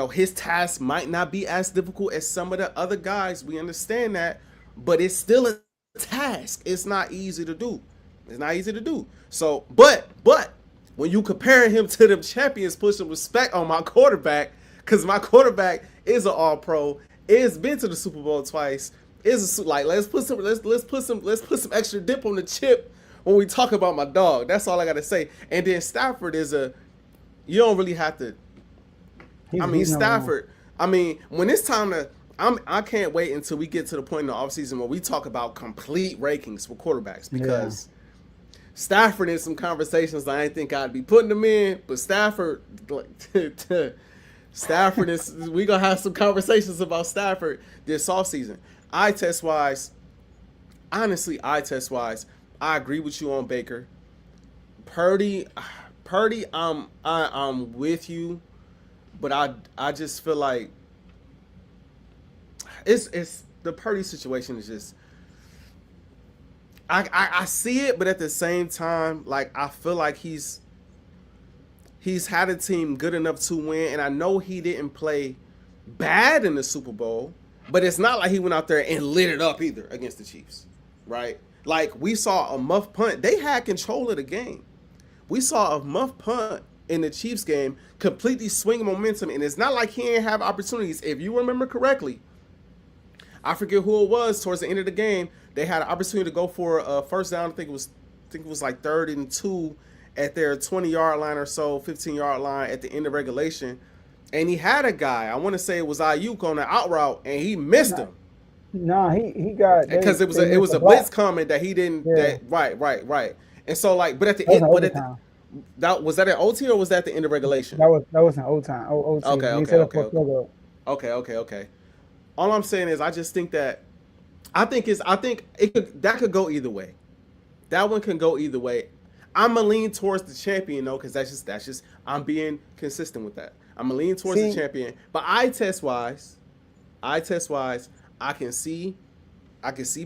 his task might not be as difficult as some of the other guys. We understand that. But it's still a task. It's not easy to do. So, but when you compare him to them champions, put some respect on my quarterback, because my quarterback is an All-Pro, is been to the Super Bowl twice. Let's put some extra dip on the chip when we talk about my dog. That's all I gotta say. And then Stafford you don't really have to. Stafford. When it's time to. I can't wait until we get to the point in the offseason where we talk about complete rankings for quarterbacks, because Stafford in some conversations I didn't think I'd be putting them in, but Stafford is, we gonna have some conversations about Stafford this offseason. Eye test wise, I agree with you on Baker. Purdy, I'm with you, but I just feel like it's the Purdy situation is just I see it, but at the same time, like, I feel like he's had a team good enough to win, and I know he didn't play bad in the Super Bowl, but it's not like he went out there and lit it up either against the Chiefs, right? Like, we saw a muff punt. They had control of the game. We saw a muff punt in the Chiefs game completely swing momentum, and it's not like he didn't have opportunities. If you remember correctly, I forget who it was towards the end of the game, they had an opportunity to go for a first down. I think it was like 3rd and 2 at their 20-yard line or so, 15-yard line at the end of regulation. And he had a guy, I want to say it was Ayuk, on the out route, and he missed him. No, he got, because it was a blitz coming that he didn't. Yeah. Right. And so, like, but at the end, was that an OT or was that the end of regulation? That was an OT. Okay. All I'm saying is, I just think that that could go either way. That one can go either way. I'm gonna lean towards the champion though, because that's just I'm being consistent with that. I'm gonna lean towards the champion. But eye test wise, I can see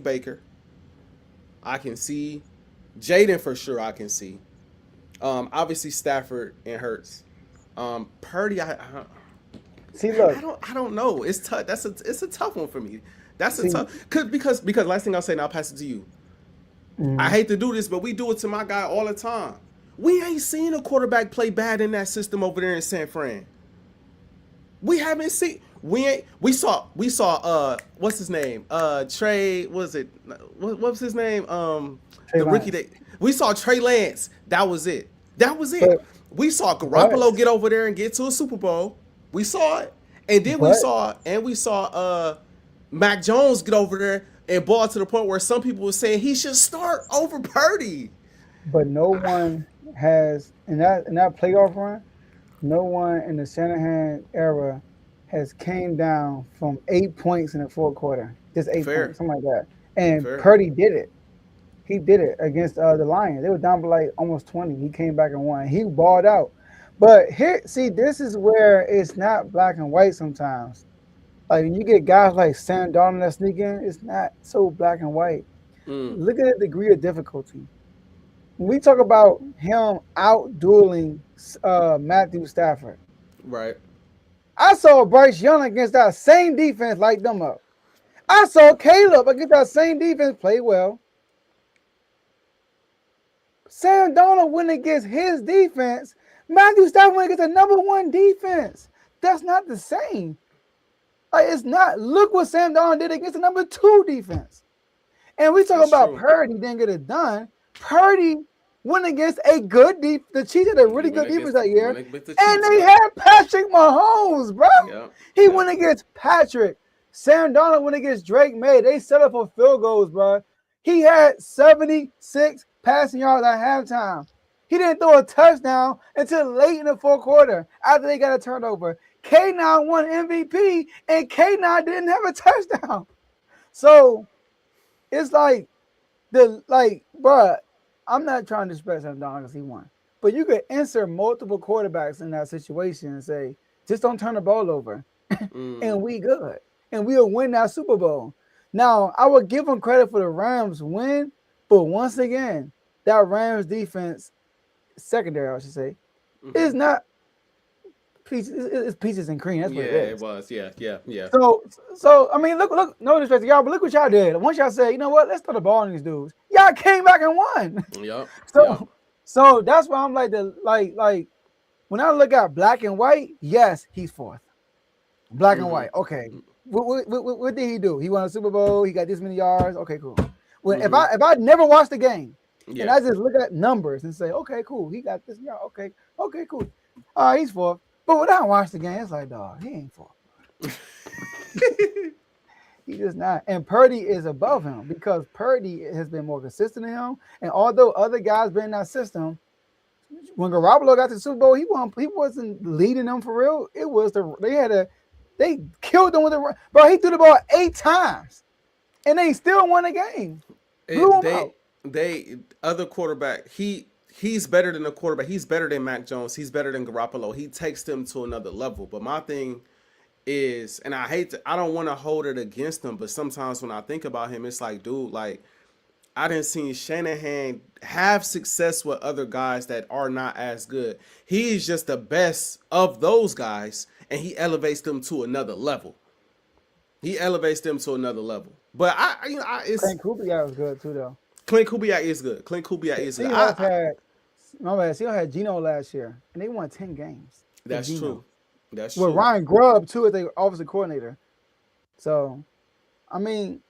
Baker. I can see Jaden for sure. I can see. Obviously Stafford and Hurts. Purdy, look. I don't know. It's tough. It's a tough one for me. Because last thing I'll say, and I'll pass it to you. Mm-hmm. I hate to do this, but we do it to my guy all the time. We ain't seen a quarterback play bad in that system over there in San Fran. We haven't seen. We saw. What's his name? Trey. What was his name? The rookie that we saw, Trey Lance. That was it. But, we saw Garoppolo get over there and get to a Super Bowl. We saw it, and then we saw Mac Jones get over there and ball to the point where some people were saying he should start over Purdy. But no one has in that playoff run. No one in the Shanahan era has came down from 8 points in the fourth quarter. Just 8 points, something like that. And Purdy did it. He did it against the Lions. They were down by like almost 20. He came back and won. He balled out. But here, see, this is where it's not black and white sometimes. Like, when you get guys like Sam Darnold that sneak in, it's not so black and white. Look at the degree of difficulty. When we talk about him out-dueling Matthew Stafford. Right. I saw Bryce Young against that same defense light them up. I saw Caleb against that same defense play well. Sam Darnold went against his defense. Matthew Stafford went against the number 1 defense. That's not the same. Like, it's not. Look what Sam Darnold did against the number 2 defense. And we talk about Purdy didn't get it done. Purdy went against a good defense. The Chiefs had a really good defense that year. And they had Patrick Mahomes, bro. Yep. He went against Patrick. Sam Darnold went against Drake May. They set up for field goals, bro. He had 76 passing yards at halftime. He didn't throw a touchdown until late in the fourth quarter after they got a turnover. K9 won MVP, and K9 didn't have a touchdown. So it's like bruh, I'm not trying to disrespect Sam Darnold because he won. But you could insert multiple quarterbacks in that situation and say, just don't turn the ball over. And we good. And we'll win that Super Bowl. Now, I would give them credit for the Rams win, but once again, that Rams defense, secondary, I should say, is not peaches. It's peaches and cream. That's what it is. It was. Yeah. So I mean, look, no disrespect to y'all, but look what y'all did. Once y'all said, you know what, let's throw the ball on these dudes. Y'all came back and won. Yep. So that's why I'm like when I look at black and white, yes, he's fourth. Black and white. Okay. What did he do? He won a Super Bowl. He got this many yards. Okay, cool. Well, if I never watched the game and I just look at numbers and say, okay, cool, he got this yard. Okay, cool. All right, he's fourth. But when I watch the game, it's like, dog, he ain't fourth. He just not. And Purdy is above him because Purdy has been more consistent than him. And although other guys been in that system, when Garoppolo got to the Super Bowl, he wasn't leading them for real. It was they killed them with the bro. He threw the ball 8 times, and they still won the game. Other quarterback. He's better than a quarterback. He's better than Mac Jones. He's better than Garoppolo. He takes them to another level. But my thing is, and I don't want to hold it against him, but sometimes when I think about him, it's like, dude, like, I didn't see Shanahan have success with other guys that are not as good. He's just the best of those guys, and he elevates them to another level. But Clint Kubiak was good too, though. Clint Kubiak is good. Seahawks had Geno last year, and they won 10 games. That's true. With Ryan Grubb too as their offensive coordinator. So, I mean,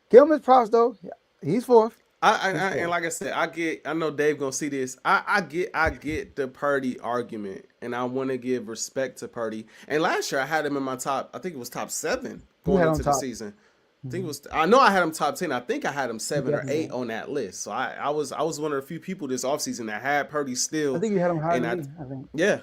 give him his props though. He's fourth. And like I said, I know Dave gonna see this. I get the Purdy argument, and I want to give respect to Purdy. And last year I had him in my top. I think it was top 7 going into the season. I know I had him top 10. I think I had him 7 or 8 on that list. So I was one of the few people this offseason that had Purdy still. I think you had him high. I think. Yeah.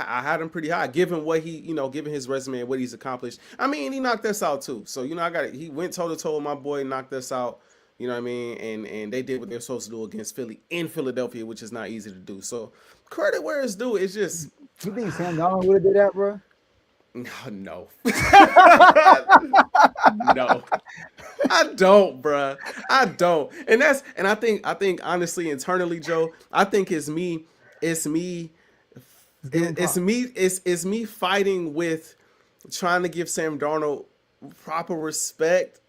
I had him pretty high, given what given his resume and what he's accomplished. I mean, he knocked us out too. So he went toe to toe with my boy, knocked us out. You know what I mean? And they did what they're supposed to do against Philly in Philadelphia, which is not easy to do. So credit where it's due. It's just. You think Sam Darnold would have did that, bro? No. No. I don't, bruh. I don't. And I think honestly, internally, Joe, I think it's me fighting with trying to give Sam Darnold proper respect,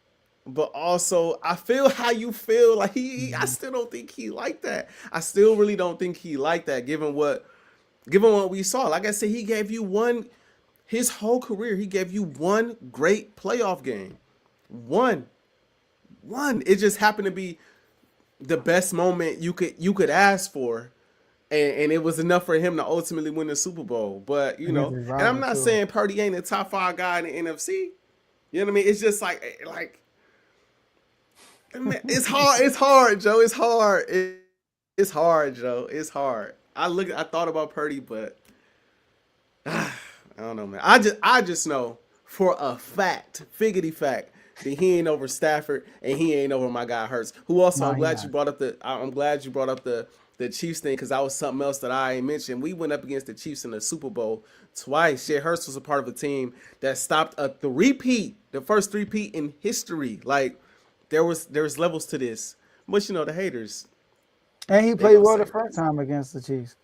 but also I feel how you feel. Like I still don't think he like that. I still really don't think he like that, given what we saw. Like I said, he gave you his whole career, he gave you one great playoff game. One. It just happened to be the best moment you could ask for. And it was enough for him to ultimately win the Super Bowl. But, and I'm not saying Purdy ain't a top 5 guy in the NFC. You know what I mean? It's just like it's hard. It's hard, Joe. It's hard. It's hard, Joe. It's hard. I thought about Purdy, but I don't know, man. I just know for a fact, figgity fact, that he ain't over Stafford and he ain't over my guy Hurts. Who also I'm glad you brought up the Chiefs thing, because that was something else that I ain't mentioned. We went up against the Chiefs in the Super Bowl twice. Jay Hurts was a part of a team that stopped the first three-peat in history. Like there was levels to this, but the haters. And he played well the first time against the Chiefs.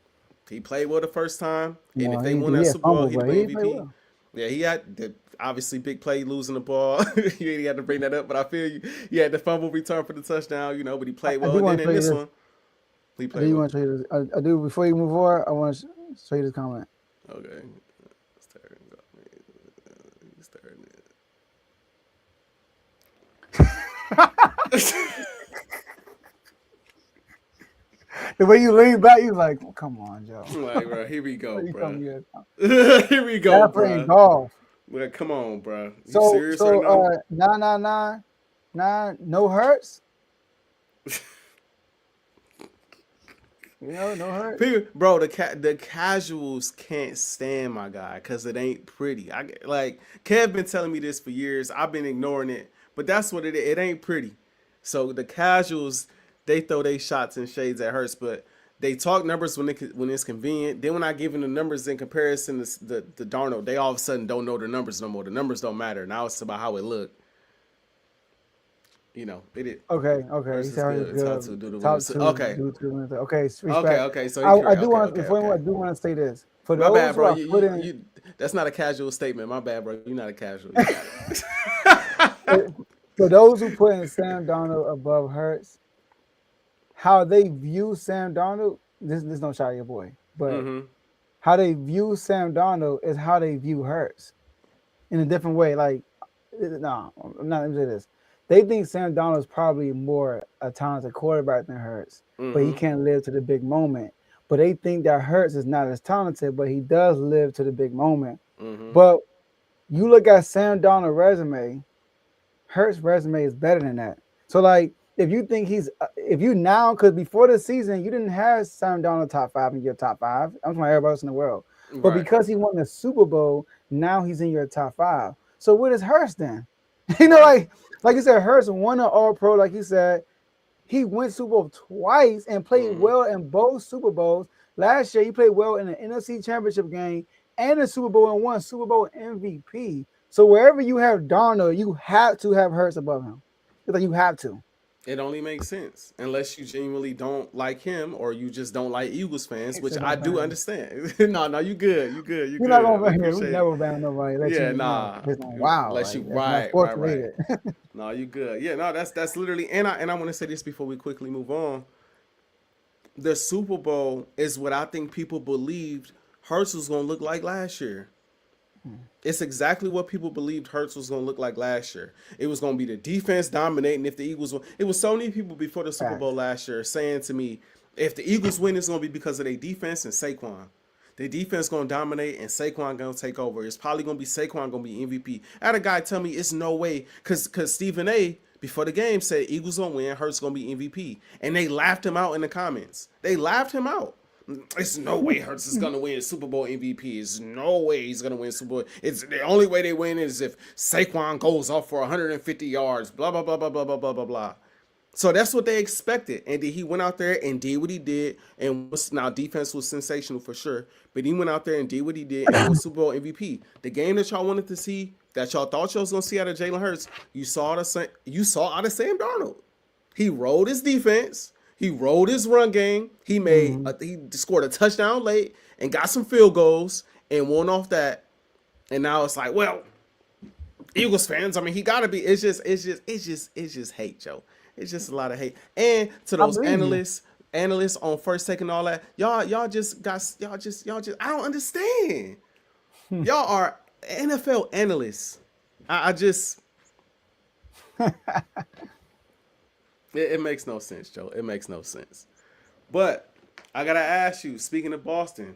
He played well the first time, and if they won that Super Bowl, he'd play MVP. Well. Yeah, he had the obviously big play losing the ball. You ain't had to bring that up, but I feel you. He had the fumble return for the touchdown, but he played well. And then in this one, he played well. I do. Before you move on, I want to show you this comment. Okay. The way you lean back, you like, come on, Joe. Like, bro, here we go, bro. Here we go, bro. Golf. Well, come on, bro. You so, serious right now? 999, no Hurts. No hurt. People, bro, the casuals can't stand my guy because it ain't pretty. Like Kev been telling me this for years. I've been ignoring it, but that's what it is. It ain't pretty. So the casuals, they throw their shots and shades at Hurts, but they talk numbers when it's convenient. Then when I give them the numbers in comparison to the Darnold, they all of a sudden don't know the numbers no more. The numbers don't matter. Now it's about how it looked. You know, it is. Okay. Hurts He is said good. Hurts Top is two, do the good. Top winners. two. Okay. Do two wins. Okay. Respect. Okay. So I do want okay. before I do want to say this for My those bad, who bro. are putting That's not a casual statement. My bad, bro. You're not a casual. You got it. for those who putting Sam Darnold above Hurts, how they view Sam Darnold. This no shot at your boy, but how they view Sam Darnold is how they view Hurts in a different way. Like, no, I'm not. Let me say this. They think Sam Darnold is probably more a talented quarterback than Hurts, but he can't live to the big moment. But they think that Hurts is not as talented, but he does live to the big moment. But you look at Sam Darnold's resume, Hurts' resume is better than that. So, like, if you think if you now, because before the season, you didn't have Sam Darnold top 5 in your top 5. I'm talking about everybody else in the world. But because he won the Super Bowl, now he's in your top 5. So what is Hurts then? You know, like you said, Hurts won an All-Pro. Like you said, he went Super Bowl twice and played well in both Super Bowls. Last year, he played well in the NFC Championship game and the Super Bowl and won Super Bowl MVP. So wherever you have Darnold, you have to have Hurts above him. It's like you have to. It only makes sense unless you genuinely don't like him or you just don't like Eagles fans, which I do understand. No, you good. You good. You're not gonna ban him. We never ban nobody. Yeah, nah. Wow. Unless you right. No, you good. Yeah, no, that's literally. And I want to say this before we quickly move on. The Super Bowl is what I think people believed Hurts was gonna look like last year. It's exactly what people believed Hurts was going to look like last year. It was going to be the defense dominating if the Eagles win. It was so many people before the Super Bowl last year saying to me, if the Eagles win, it's going to be because of their defense and Saquon. The defense going to dominate and Saquon going to take over. It's probably going to be Saquon going to be MVP. I had a guy tell me it's no way because Stephen A. before the game said Eagles going to win, Hurts going to be MVP. And they laughed him out in the comments. They laughed him out. It's no way Hurts is gonna win Super Bowl MVP. It's no way he's gonna win Super Bowl. It's the only way they win is if Saquon goes off for 150 yards. Blah blah blah blah blah blah blah blah blah. So that's what they expected, and he went out there and did what he did. And now defense was sensational for sure, but he went out there and did what he did and was Super Bowl MVP. The game that y'all wanted to see, that y'all thought y'all was gonna see out of Jalen Hurts, you saw out of Sam Darnold. He rolled his defense. He rolled his run game. He he scored a touchdown late and got some field goals and won off that. And now it's like, well, Eagles fans. I mean, he gotta be. It's just hate, Joe. It's just a lot of hate. And to those analysts on First Take and all that, y'all just. I don't understand. Y'all are NFL analysts. I just. It makes no sense, Joe. It makes no sense. But I gotta ask you, speaking of Boston,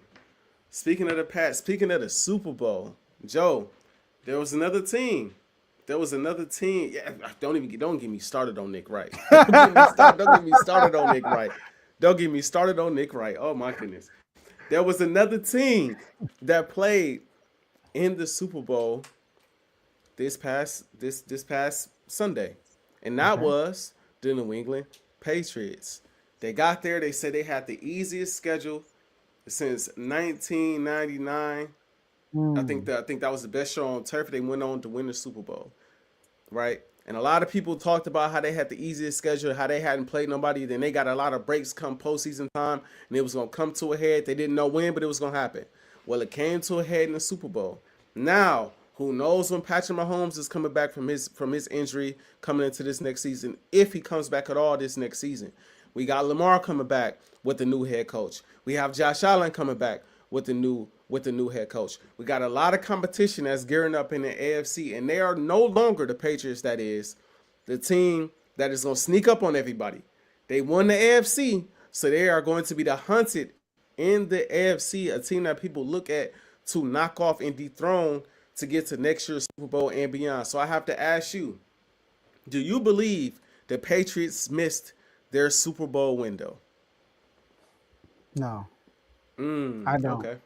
speaking of the Pats, speaking of the Super Bowl, Joe, there was another team. Yeah, don't get me started on Nick Wright. Don't get me started on Nick Wright. Oh my goodness. There was another team that played in the Super Bowl this past Sunday, and that was the New England Patriots. They got there. They said they had the easiest schedule since 1999. I think that was the best show on turf. They went on to win the Super Bowl, right? And a lot of people talked about how they had the easiest schedule, how they hadn't played nobody. Then they got a lot of breaks come postseason time, and it was going to come to a head. They didn't know when, but it was going to happen. Well, it came to a head in the Super Bowl. Now, who knows when Patrick Mahomes is coming back from his injury coming into this next season, if he comes back at all this next season. We got Lamar coming back with the new head coach. We have Josh Allen coming back with the new head coach. We got a lot of competition that's gearing up in the AFC, and they are no longer the Patriots that is the team that is going to sneak up on everybody. They won the AFC, so they are going to be the hunted in the AFC, a team that people look at to knock off and dethrone to get to next year's Super Bowl and beyond. So I have to ask you, do you believe the Patriots missed their Super Bowl window? No, I don't. Okay.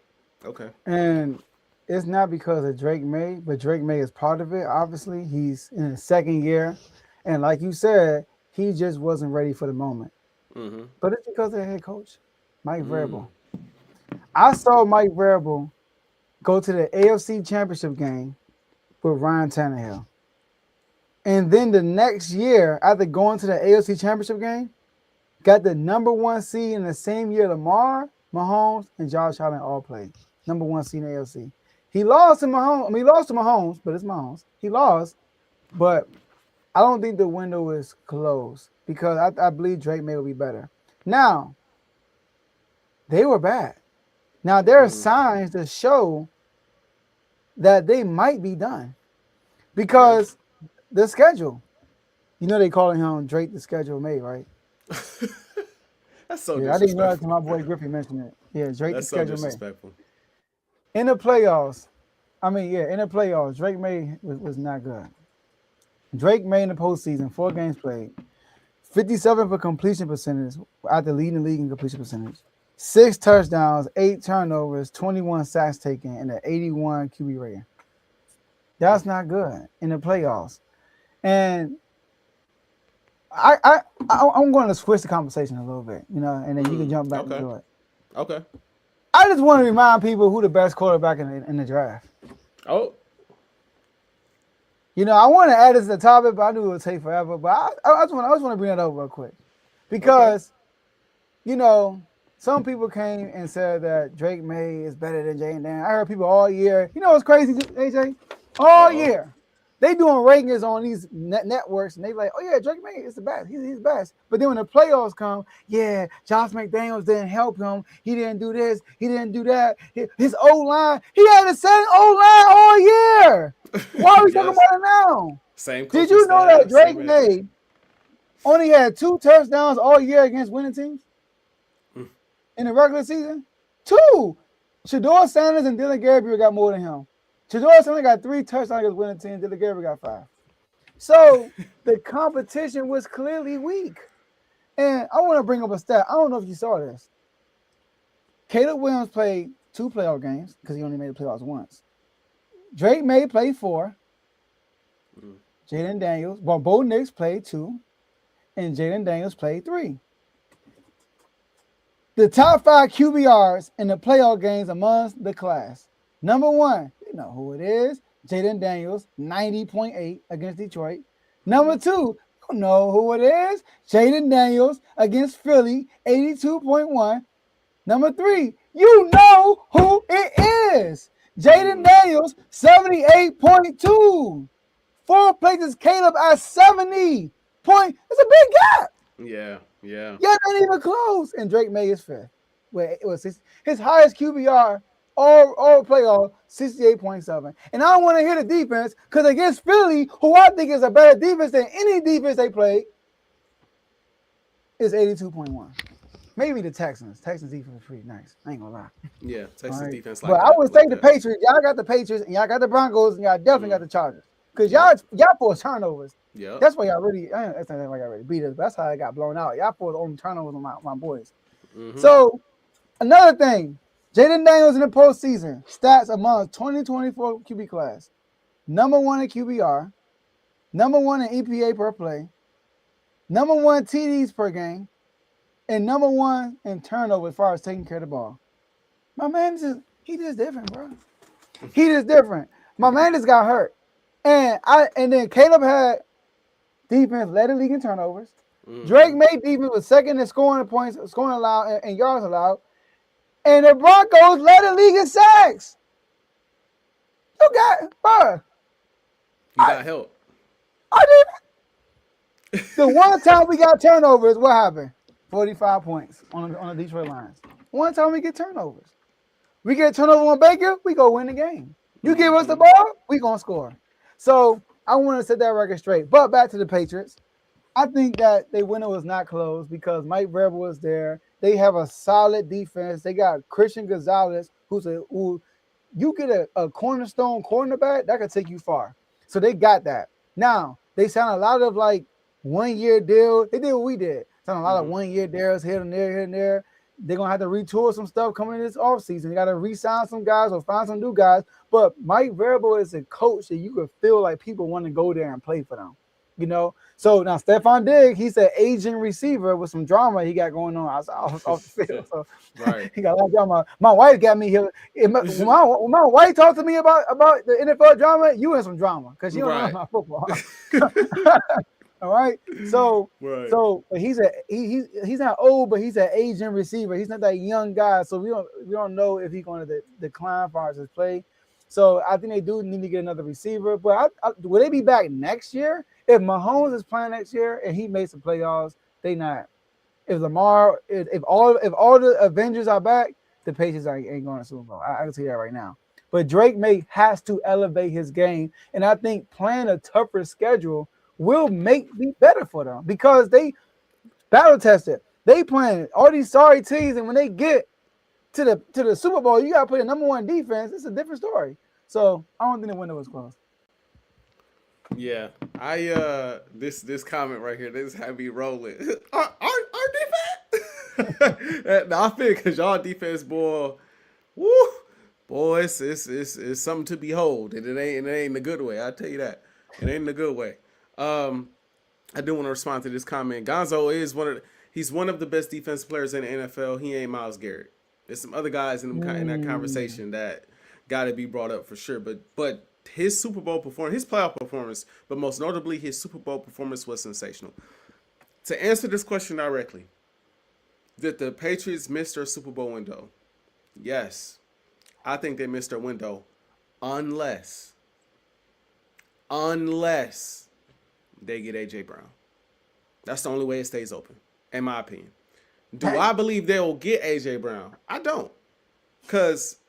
Okay. And it's not because of Drake May, but Drake May is part of it. Obviously, he's in his second year. And like you said, he just wasn't ready for the moment. Mm-hmm. But it's because of the head coach, Mike Mm. Vrabel. I saw Mike Vrabel go to the AFC Championship game with Ryan Tannehill. And then the next year, after going to the AFC Championship game, got the number one seed in the same year Lamar, Mahomes, and Josh Allen all played. Number one seed in the AFC. He lost to Mahomes. I mean, he lost to Mahomes, but it's Mahomes. He lost, but I don't think the window is closed because I believe Drake May will be better. Now, they were bad. Now, there are signs to show that they might be done because the schedule. You know they calling him Drake the Schedule May, right? That's so Yeah, I didn't know that disrespectful. until my boy Griffey mentioned it. Yeah, Drake the That's so Schedule May. disrespectful. In the playoffs, in the playoffs, Drake May was not good. Drake May in the postseason, 4 games played, 57 for completion percentage after leading the league in completion percentage, 6 touchdowns, 8 turnovers, 21 sacks taken, and an 81 QB rating. That's not good in the playoffs. And I'm going to switch the conversation a little bit, and then you can jump back into it. Okay. I just want to remind people who the best quarterback in the draft. Oh. I want to add this to the topic, but I knew it would take forever. But I just want to bring that up real quick because, some people came and said that Drake May is better than Jaden Daniels. I heard people all year. You know what's crazy, AJ? All year. They doing rankings on these networks, and they like, oh yeah, Drake May is the best. He's the best. But then when the playoffs come, yeah, Josh McDaniels didn't help him. He didn't do this. He didn't do that. His O-line, he had the same O-line all year. Why are we talking about it now? Same. Did you know that Drake May only had 2 touchdowns all year against winning teams in the regular season? 2. Shador Sanders and Dylan Gabriel got more than him. Shador Sanders got 3 touchdowns against winning team. Dylan Gabriel got 5. So the competition was clearly weak. And I want to bring up a stat. I don't know if you saw this. Caleb Williams played 2 playoff games because he only made the playoffs once. Drake May played 4. Jaden Daniels, Bo Nix played 2. And Jaden Daniels played 3. The top 5 QBRs in the playoff games amongst the class. Number 1, you know who it is. Jaden Daniels, 90.8 against Detroit. Number 2, you know who it is. Jaden Daniels against Philly, 82.1. Number 3, you know who it is. Jaden Daniels, 78.2. 4 places Caleb at 70. It's a big gap. Yeah. Yeah, not even close. And Drake May is 5th. Where it was his highest QBR all playoff, 68.7. And I don't want to hear the defense because against Philly, who I think is a better defense than any defense they played, is 82.1. Maybe the Texans. Texans defense is pretty nice. I ain't gonna lie. Yeah, Texas defense. But I would say the Patriots. Y'all got the Patriots, and y'all got the Broncos, and y'all definitely got the Chargers. Because y'all forced turnovers. Yeah. That's why y'all really. That's not why y'all really beat us. But that's how it got blown out. Y'all forced only turnovers on my boys. So another thing, Jaden Daniels in the postseason stats among 2024 QB class, number 1 in QBR, number 1 in EPA per play, number 1 TDs per game, and number 1 in turnover as far as taking care of the ball. My man he just different, bro. He just different. My man just got hurt. And then Caleb had defense led the league in turnovers. Drake May defense was second in scoring points, scoring allowed, and yards allowed. And the Broncos led the league in sacks. You got help. I didn't. The one time we got turnovers, what happened? 45 points on the Detroit Lions. One time we get turnovers. We get a turnover on Baker, we go win the game. You give us the ball, we gonna score. So I want to set that record straight. But back to the Patriots. I think that their window was not closed because Mike Vrabel was there. They have a solid defense. They got Christian Gonzalez, who you get a cornerstone cornerback, that could take you far. So they got that. Now, they signed a lot of 1-year deals. They did what we did. Signed a lot of 1-year deals here and there. they're gonna have to retool some stuff coming in this offseason. They gotta re-sign some guys or find some new guys. But Mike Vrabel is a coach that you could feel like people want to go there and play for them. You know, so now Stephon Diggs, he's an aging receiver with some drama he got going on off the field. So Right. he got a lot of drama. My wife got me here. When my wife talked to me about the NFL drama, you in some drama because you don't know my football. All right. So but he's not old, but he's an aging receiver. He's not that young guy. So we don't know if he's going to decline for his play. So I think they do need to get another receiver. But will they be back next year? If Mahomes is playing next year and he makes the playoffs, they not. If Lamar, if all the Avengers are back, the Patriots ain't going to Super Bowl. I can tell you that right now. But Drake has to elevate his game, and I think playing a tougher schedule will be better for them because they battle tested. They playing all these sorry teams, and when they get to the Super Bowl, you got to play the number one defense. It's a different story. So I don't think the window was closed. Yeah, this comment right here, this had me rolling. Our defense. I feel because y'all defense, boy, it's something to behold, and it ain't in a good way. I tell you that, it ain't in a good way. I do want to respond to this comment. Gonzo is he's one of the best defensive players in the NFL. He ain't Myles Garrett. There's some other guys in that conversation that got to be brought up for sure, but his Super Bowl performance, his playoff performance, but most notably his Super Bowl performance was sensational. To answer this question directly, did the Patriots miss their Super Bowl window? Yes. I think they missed their window unless they get Ajae Brown. That's the only way it stays open, in my opinion. Do I believe they will get Ajae Brown? I don't. Because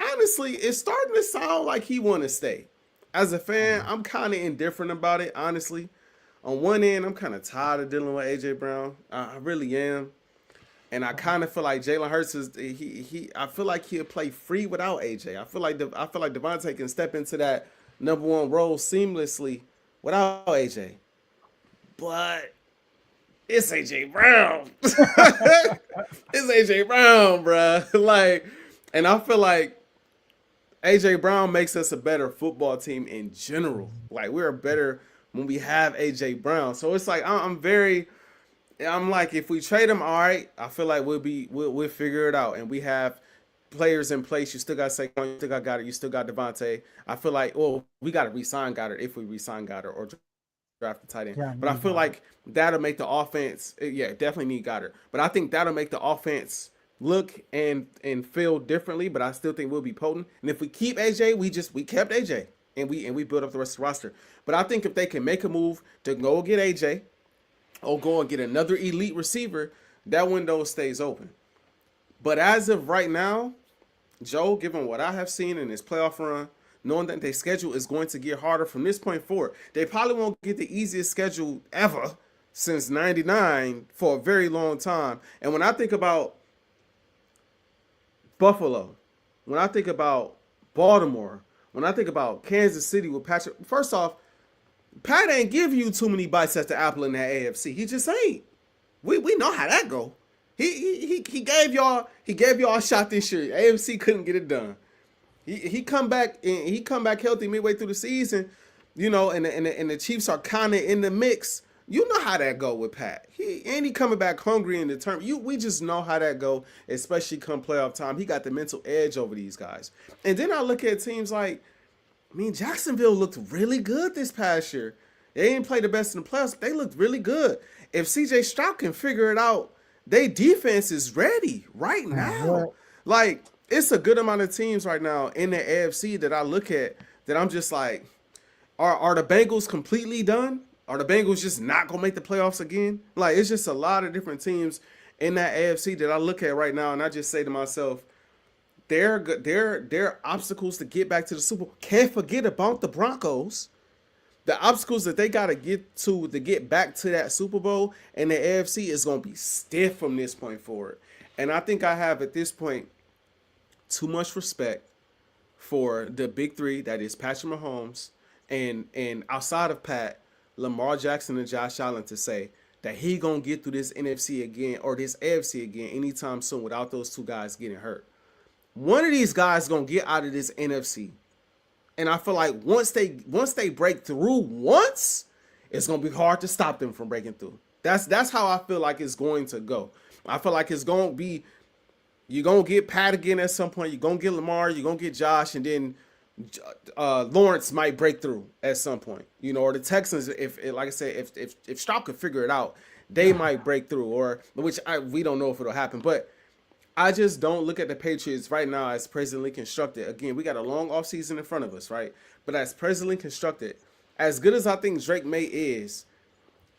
honestly, it's starting to sound like he want to stay. As a fan, I'm kind of indifferent about it, honestly. On one end, I'm kind of tired of dealing with Ajae Brown. I really am. And I kind of feel like Jalen Hurts I feel like he'll play free without AJ. I feel like Devontae can step into that number one role seamlessly without AJ. But it's AJ Brown. It's AJ Brown, bro. And I feel like AJ Brown makes us a better football team in general. Like, we're better when we have AJ Brown. So it's like I'm like, if we trade him, all right, I feel like we'll figure it out. And we have players in place. You still got Saquon, you still got Goddard, you still got Devontae. I feel like, we got to re-sign Goddard if we re-sign Goddard or draft the tight end. Yeah, but I feel like that'll make the offense, definitely need Goddard. But I think that'll make the offense look and feel differently, but I still think we'll be potent. And if we keep AJ, we kept AJ and we build up the rest of the roster. But I think if they can make a move to go get AJ or go and get another elite receiver, that window stays open. But as of right now, Joe, given what I have seen in this playoff run, knowing that their schedule is going to get harder from this point forward, they probably won't get the easiest schedule ever since '99 for a very long time. And when I think about Buffalo, when I think about Baltimore, when I think about Kansas City with Patrick, first off, Pat ain't give you too many bites at the apple in that AFC. He just ain't. We know how that go. He gave y'all a shot this year. AFC couldn't get it done. He come back healthy midway through the season, and the Chiefs are kind of in the mix. You know how that go with Pat. He coming back hungry and determined. We just know how that go, especially come playoff time. He got the mental edge over these guys. And then I look at teams like, Jacksonville looked really good this past year. They didn't play the best in the playoffs. They looked really good. If C.J. Stroud can figure it out, their defense is ready right now. Like, it's a good amount of teams right now in the AFC that I look at that I'm just like, are the Bengals completely done? Are the Bengals just not going to make the playoffs again? Like, it's just a lot of different teams in that AFC that I look at right now, and I just say to myself, they're obstacles to get back to the Super Bowl. Can't forget about the Broncos. The obstacles that they got to get back to that Super Bowl, and the AFC is going to be stiff from this point forward. And I think I have, at this point, too much respect for the big three, that is Patrick Mahomes, and outside of Pat, Lamar Jackson and Josh Allen, to say that he gonna get through this NFC again or this AFC again anytime soon without those two guys getting hurt. One of these guys gonna get out of this NFC, and I feel like once they break through once, it's gonna be hard to stop them from breaking through. That's how I feel like it's going to go. I feel like it's gonna be, you're gonna get Pat again at some point. You're gonna get Lamar. You're gonna get Josh, and then Lawrence might break through at some point, you know, or the Texans, if like I said, if Stroud could figure it out, they might break through, or we don't know if it'll happen. But I just don't look at the Patriots right now as presently constructed. Again, we got a long offseason in front of us, right? But as presently constructed, as good as I think Drake May is,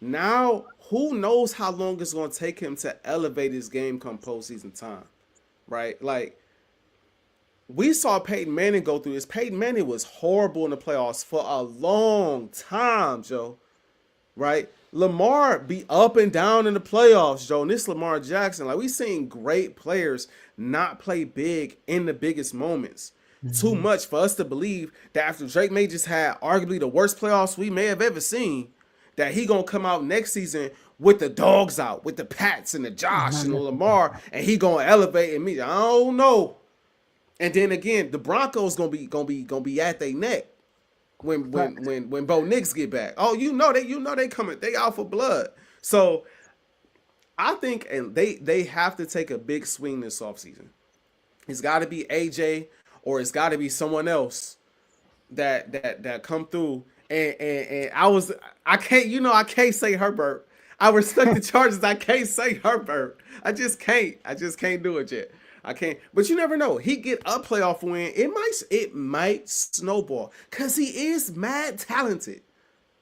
now who knows how long it's going to take him to elevate his game come postseason time, right? Like, we saw Peyton Manning go through this. Peyton Manning was horrible in the playoffs for a long time, Joe. Right? Lamar be up and down in the playoffs, Joe. And this Lamar Jackson, like, we seen great players not play big in the biggest moments. Too much for us to believe that after Drake May just had arguably the worst playoffs we may have ever seen, that he gonna come out next season with the dogs out, with the Pats and the Josh and the Lamar, and he gonna elevate and meet. I don't know. And then again, the Broncos gonna be at their neck when Bo Nix get back. Oh, you know they coming, they out for blood. So I think, and they have to take a big swing this offseason. It's got to be AJ, or it's got to be someone else that come through. And I can't say Herbert. I respect the Chargers. I can't say Herbert. I just can't do it yet. I can't, but you never know. He get a playoff win. It might snowball because he is mad talented.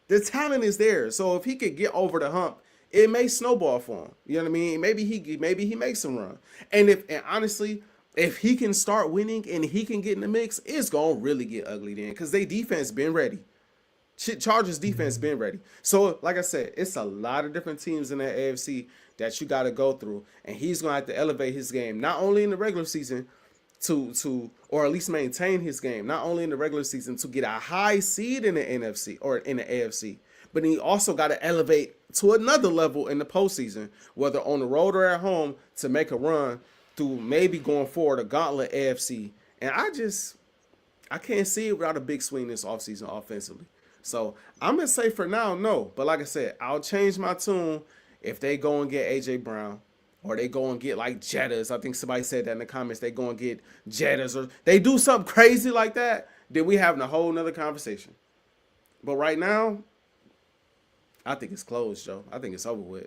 The talent is there. So if he could get over the hump, it may snowball for him. You know what I mean? Maybe he makes some run. And honestly, if he can start winning and he can get in the mix, it's gonna really get ugly then, because they defense been ready. Chargers defense been ready. So like I said, it's a lot of different teams in the AFC that you got to go through, and he's going to have to elevate his game, not only in the regular season to or at least maintain his game, not only in the regular season to get a high seed in the NFC or in the AFC, but he also got to elevate to another level in the postseason, whether on the road or at home, to make a run through maybe going forward a gauntlet AFC. And I can't see it without a big swing this offseason offensively. So I'm going to say for now, no. But like I said, I'll change my tune if they go and get A.J. Brown, or they go and get like Jettas. I think somebody said that in the comments. They go and get Jettas, or they do something crazy like that, then we having a whole nother conversation. But right now, I think it's closed, Joe. I think it's over with.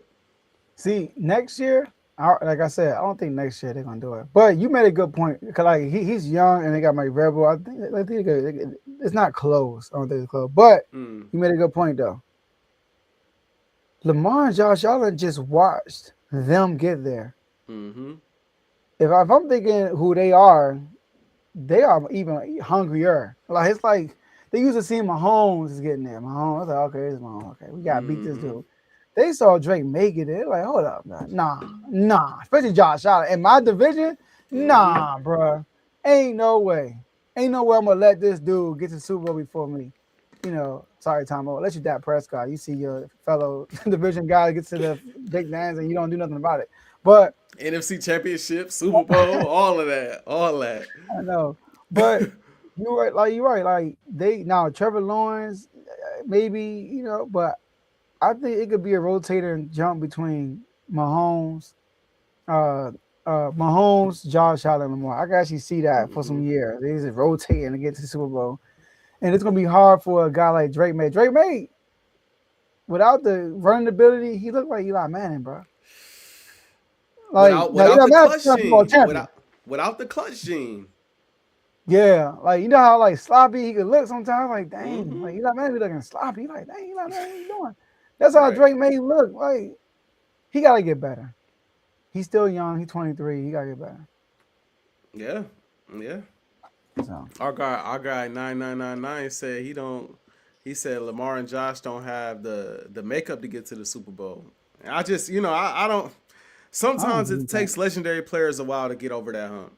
See, next year, like I said, I don't think next year they're going to do it. But you made a good point, because like he's young and they got Mike Rebel. I think it's not close. I don't think it's close. But you made a good point, though. Lamar and Josh Allen just watched them get there. Mm-hmm. If I'm thinking who they are even hungrier. Like, it's like they used to see Mahomes is getting there. Mahomes, I was like, okay, it's Mahomes. Okay, we got to beat this dude. They saw Drake make it. They're like, hold up, man. Nah. Especially Josh Allen. In my division, nah, bro. Ain't no way. I'm going to let this dude get to the Super Bowl before me. You know, sorry, Tom. I'll let you Dak Prescott. You see your fellow division guy gets to the big dance and you don't do nothing about it. But NFC Championship, Super Bowl, all of that. I know. But you're right. Like, Trevor Lawrence, maybe, you know, but I think it could be a rotator and jump between Mahomes, Josh Allen, and Lamar. I can actually see that for some years. They just rotating to get to the Super Bowl. And it's going to be hard for a guy like Drake May. Drake May, without the running ability, he looked like Eli Manning, bro. Like, without the clutch gene. Yeah. Like, you know how, like, sloppy he could look sometimes? Like, dang. Like, Eli Manning be looking sloppy. Like, dang, Eli Manning, what you doing? That's how Drake May look. Like, he got to get better. He's still young. He's 23. He got to get better. Yeah. So. Our guy 9999 said he said Lamar and Josh don't have the makeup to get to the Super Bowl. And I just, I don't. Sometimes it takes legendary players a while to get over that hump.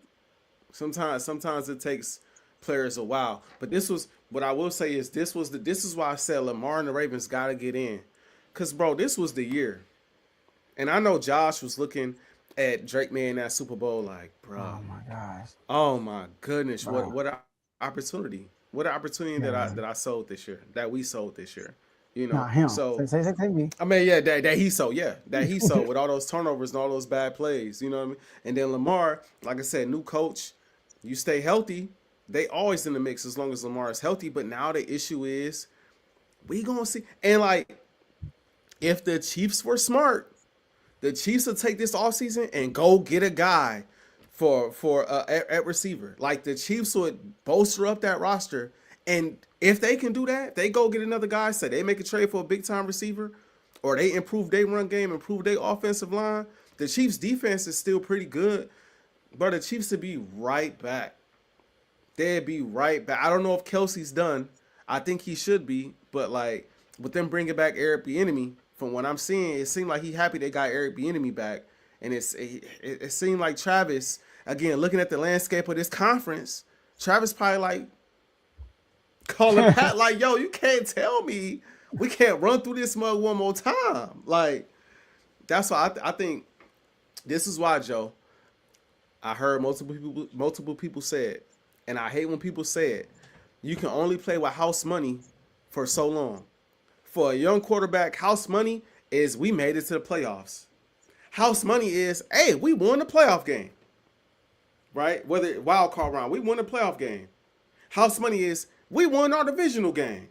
Sometimes it takes players a while. But this was what I will say is this is why I said Lamar and the Ravens got to get in. Cuz bro, this was the year. And I know Josh was looking at Drake May in that Super Bowl like, bro, Oh my gosh, oh my goodness, bro. what an opportunity. What an opportunity Yeah, that I sold this year, that we sold this year. You know. not him. So Say me. I mean, yeah, that he sold, yeah, that he sold with all those turnovers and all those bad plays. You know what I mean? And then Lamar, like I said, new coach, you stay healthy. They always in the mix as long as Lamar is healthy. But now the issue is we gonna see. And like, if the Chiefs were smart, the Chiefs will take this offseason and go get a guy for at receiver. Like the Chiefs would bolster up that roster, and if they can do that, they go get another guy. Say they make a trade for a big time receiver, or they improve their run game, improve their offensive line. The Chiefs' defense is still pretty good, but the Chiefs would be right back. They'd be right back. I don't know if Kelsey's done. I think he should be, but like with them bringing back Eric Bieniemy, from what I'm seeing, it seemed like he happy they got Eric Bieniemy back, and it seemed like Travis, again, looking at the landscape of this conference, Travis probably like calling Pat like, yo, you can't tell me we can't run through this mug one more time. Like that's why I think this is why, Joe. I heard multiple people say it, and I hate when people say it. You can only play with house money for so long. For a young quarterback, house money is we made it to the playoffs. House money is, hey, we won the playoff game. Right? Whether wild card round, we won the playoff game. House money is we won our divisional game.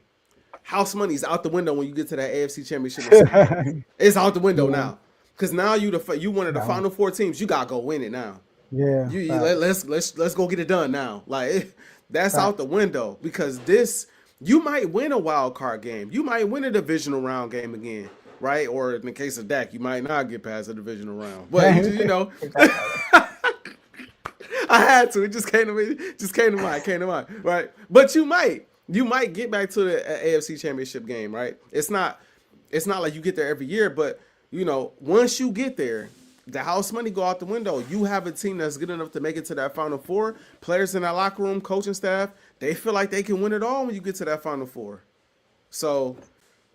House money is out the window when you get to that AFC Championship. It's out the window now. Because now you one of the final four teams. You gotta go win it now. Yeah. Let's go get it done now. Like that's out the window because this you might win a wild card game. You might win a divisional round game again, right? Or in the case of Dak, you might not get past the divisional round. But you know, I had to. It just came to me. Came to mind. Right? But you might get back to the AFC Championship game, right? It's not like you get there every year, but you know, once you get there, the house money go out the window. You have a team that's good enough to make it to that Final Four. Players in that locker room, coaching staff, they feel like they can win it all when you get to that Final Four. So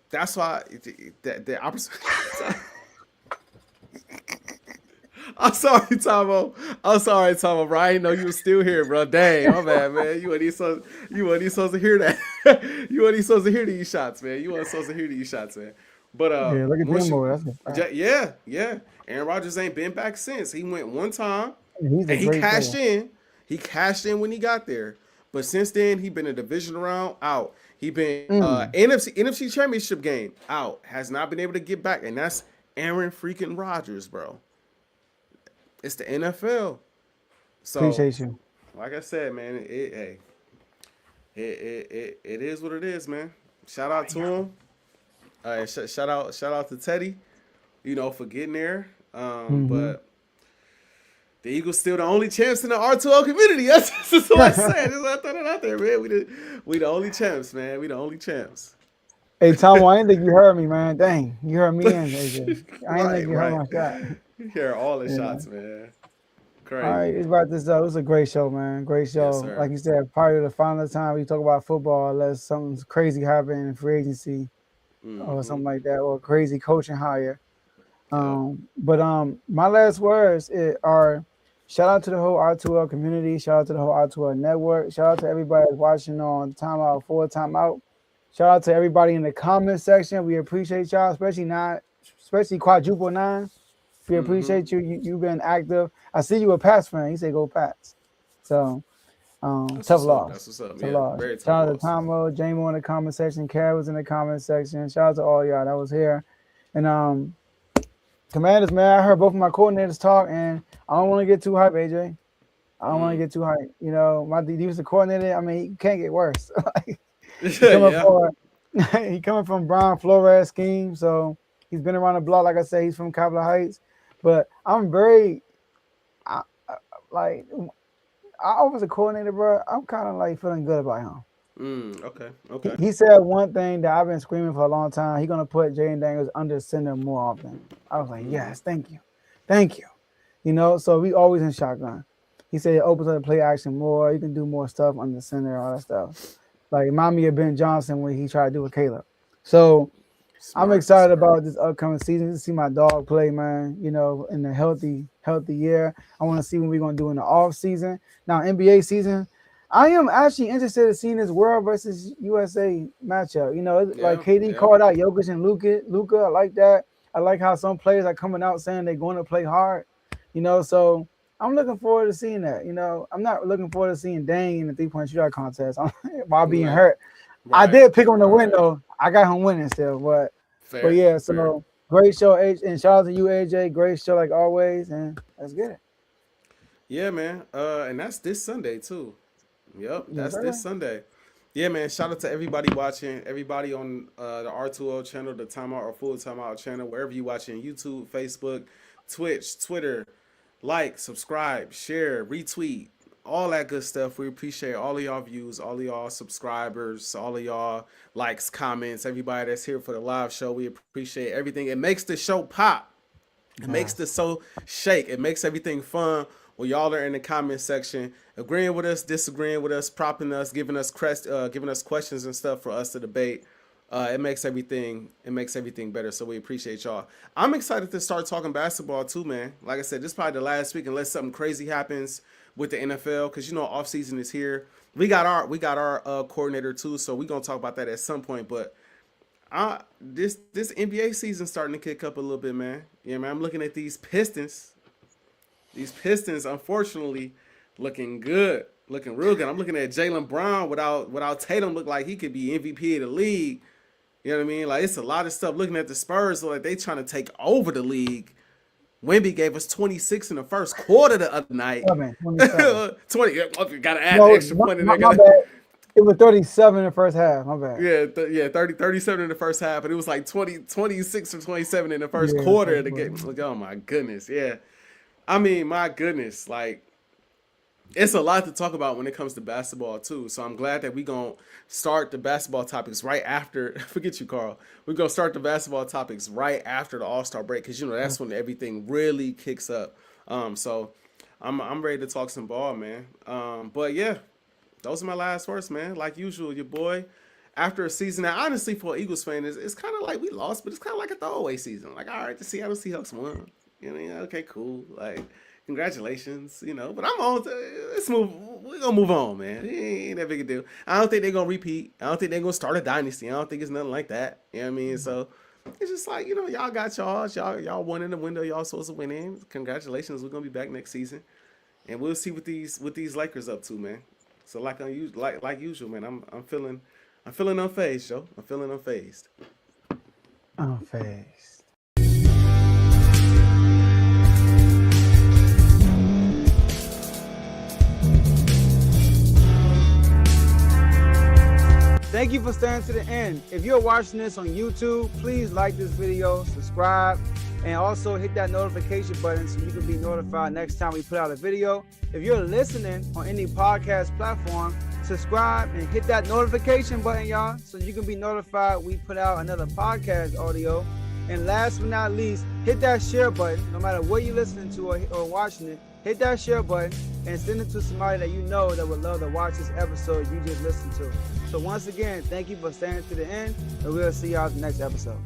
that's why the opportunity. I'm sorry, Tomo, bro. I didn't know you were still here, bro. Dang, my bad, man. You weren't supposed to hear that. You weren't supposed to hear these shots, man. But yeah, look at them. Yeah. Aaron Rodgers ain't been back since. He went one time and he cashed in. He cashed in when he got there. But since then, he been a division round out. He been NFC Championship game out. Has not been able to get back, and that's Aaron freaking Rodgers, bro. It's the NFL. So appreciate you. Like I said, man, it is what it is, man. Shout out to him. Shout out to Teddy, you know, for getting there. But the Eagles still the only champs in the R2O community. That's what I said. I throw that out there, man. We the only champs, man. We the only champs. Hey, Tom, I didn't think you heard me, man. Dang, you heard me and AJ. I didn't think you heard my shot. You hear all the shots, man. Crazy. All right, it's about this though. It was a great show, man. Great show. Yes, like you said, probably the final time we talk about football unless something crazy happen in free agency or something like that, or a crazy coaching hire. But my last words are shout out to the whole R2L community. Shout out to the whole R2L network. Shout out to everybody that's watching on Timeout for Timeout. Shout out to everybody in the comment section. We appreciate y'all, especially quadruple 9. We appreciate you. You've been active. I see you a Pats fan. You say go Pats. So tough loss. That's what's up. Tough loss. Shout out to Tomo, Jamo in the comment section. Kara was in the comment section. Shout out to all y'all that was here. And Commanders, man, I heard both of my coordinators talk, and I don't want to get too hype, AJ. I don't want to get too hype. You know, my defensive coordinator, I mean, he can't get worse. He coming from Brian Flores scheme, so he's been around the block. Like I said, he's from Capitol Heights. But I'm very, I was a coordinator, bro. I'm kind of like feeling good about him. Okay. He said one thing that I've been screaming for a long time. He's gonna put Jaden Daniels under center more often. I was like, yes, thank you. You know, so we always in shotgun. He said it opens up the play action more. You can do more stuff under the center, all that stuff. Like remind me of Ben Johnson when he tried to do with Caleb. So I'm Smart, excited smart. about this upcoming season to see my dog play, man. You know, in a healthy year. I want to see what we're gonna do in the off season. Now, NBA season, I am actually interested in seeing this World versus USA matchup. You know, like Yeah, KD yeah. called out Jokic and Luca. I like that. I like how some players are coming out saying they're going to play hard. You know, so I'm looking forward to seeing that. You know, I'm not looking forward to seeing Dane in the 3-point shootout contest while being Right, hurt. I right, did pick him to win right. though. I got him winning still, but Fair, yeah. fair. So great show, and shout out to you, AJ. Great show like always, and let's get it. Yeah, man. And that's this Sunday too. Yep, Yes, that's sir. this Sunday. Yeah, man. Shout out to everybody watching, everybody on the R2O channel, the Timeout or Full Timeout channel, wherever you watching, YouTube, Facebook, Twitch, Twitter. Like, subscribe, share, retweet, all that good stuff. We appreciate all of y'all views, all of y'all subscribers, all of y'all likes, comments, everybody that's here for the live show. We appreciate everything. It makes the show pop. It makes the Yes. show shake. It makes everything fun. When y'all are in the comment section, agreeing with us, disagreeing with us, propping us, giving us questions and stuff for us to debate. It makes everything better. So we appreciate y'all. I'm excited to start talking basketball too, man. Like I said, this is probably the last week unless something crazy happens with the NFL, because you know off season is here. We got our coordinator too, so we're gonna talk about that at some point. But this NBA season starting to kick up a little bit, man. Yeah, man. I'm looking at these Pistons. These Pistons, unfortunately, looking good, looking real good. I'm looking at Jaylen Brown without Tatum, look like he could be MVP of the league. You know what I mean? Like, it's a lot of stuff. Looking at the Spurs, like they trying to take over the league. Wemby gave us 26 in the first quarter the other night. 27. 20. Got to add the No, extra point in there. my bad. It was 37 in the first half. My bad. Yeah, 37 in the first half, and it was like 26 or 27 in the first Yeah, quarter of the game. Like, oh my goodness, yeah. I mean, my goodness, like, it's a lot to talk about when it comes to basketball too. So I'm glad that we gonna start the basketball topics right after. Forget you, Carl. We're gonna start the basketball topics right after the All-Star break, because you know that's when everything really kicks up. So I'm ready to talk some ball, man. But yeah, those are my last words, man. Like usual, your boy. After a season that honestly for an Eagles fan it's kind of like we lost, but it's kind of like a throwaway season. Like, all right, the Seattle Seahawks won. You know, okay, cool. Like, congratulations, you know. But I'm on. Let's move. We're gonna move on, man. It ain't that big a deal. I don't think they're gonna repeat. I don't think they're gonna start a dynasty. I don't think it's nothing like that. You know what I mean? So it's just like, you know, y'all got y'all. Y'all won in the window. Y'all supposed to win in. Congratulations. We're gonna be back next season, and we'll see what these Lakers up to, man. So like usual, man. I'm feeling unfazed, yo. I'm feeling unfazed. Unfazed. Thank you for staying to the end. If you're watching this on YouTube, please like this video, subscribe, and also hit that notification button so you can be notified next time we put out a video. If you're listening on any podcast platform, subscribe and hit that notification button, y'all, so you can be notified we put out another podcast audio. And last but not least, hit that share button. No matter what you're listening to or watching it, hit that share button and send it to somebody that you know that would love to watch this episode you just listened to. So once again, thank you for staying to the end, and we'll see y'all at the next episode.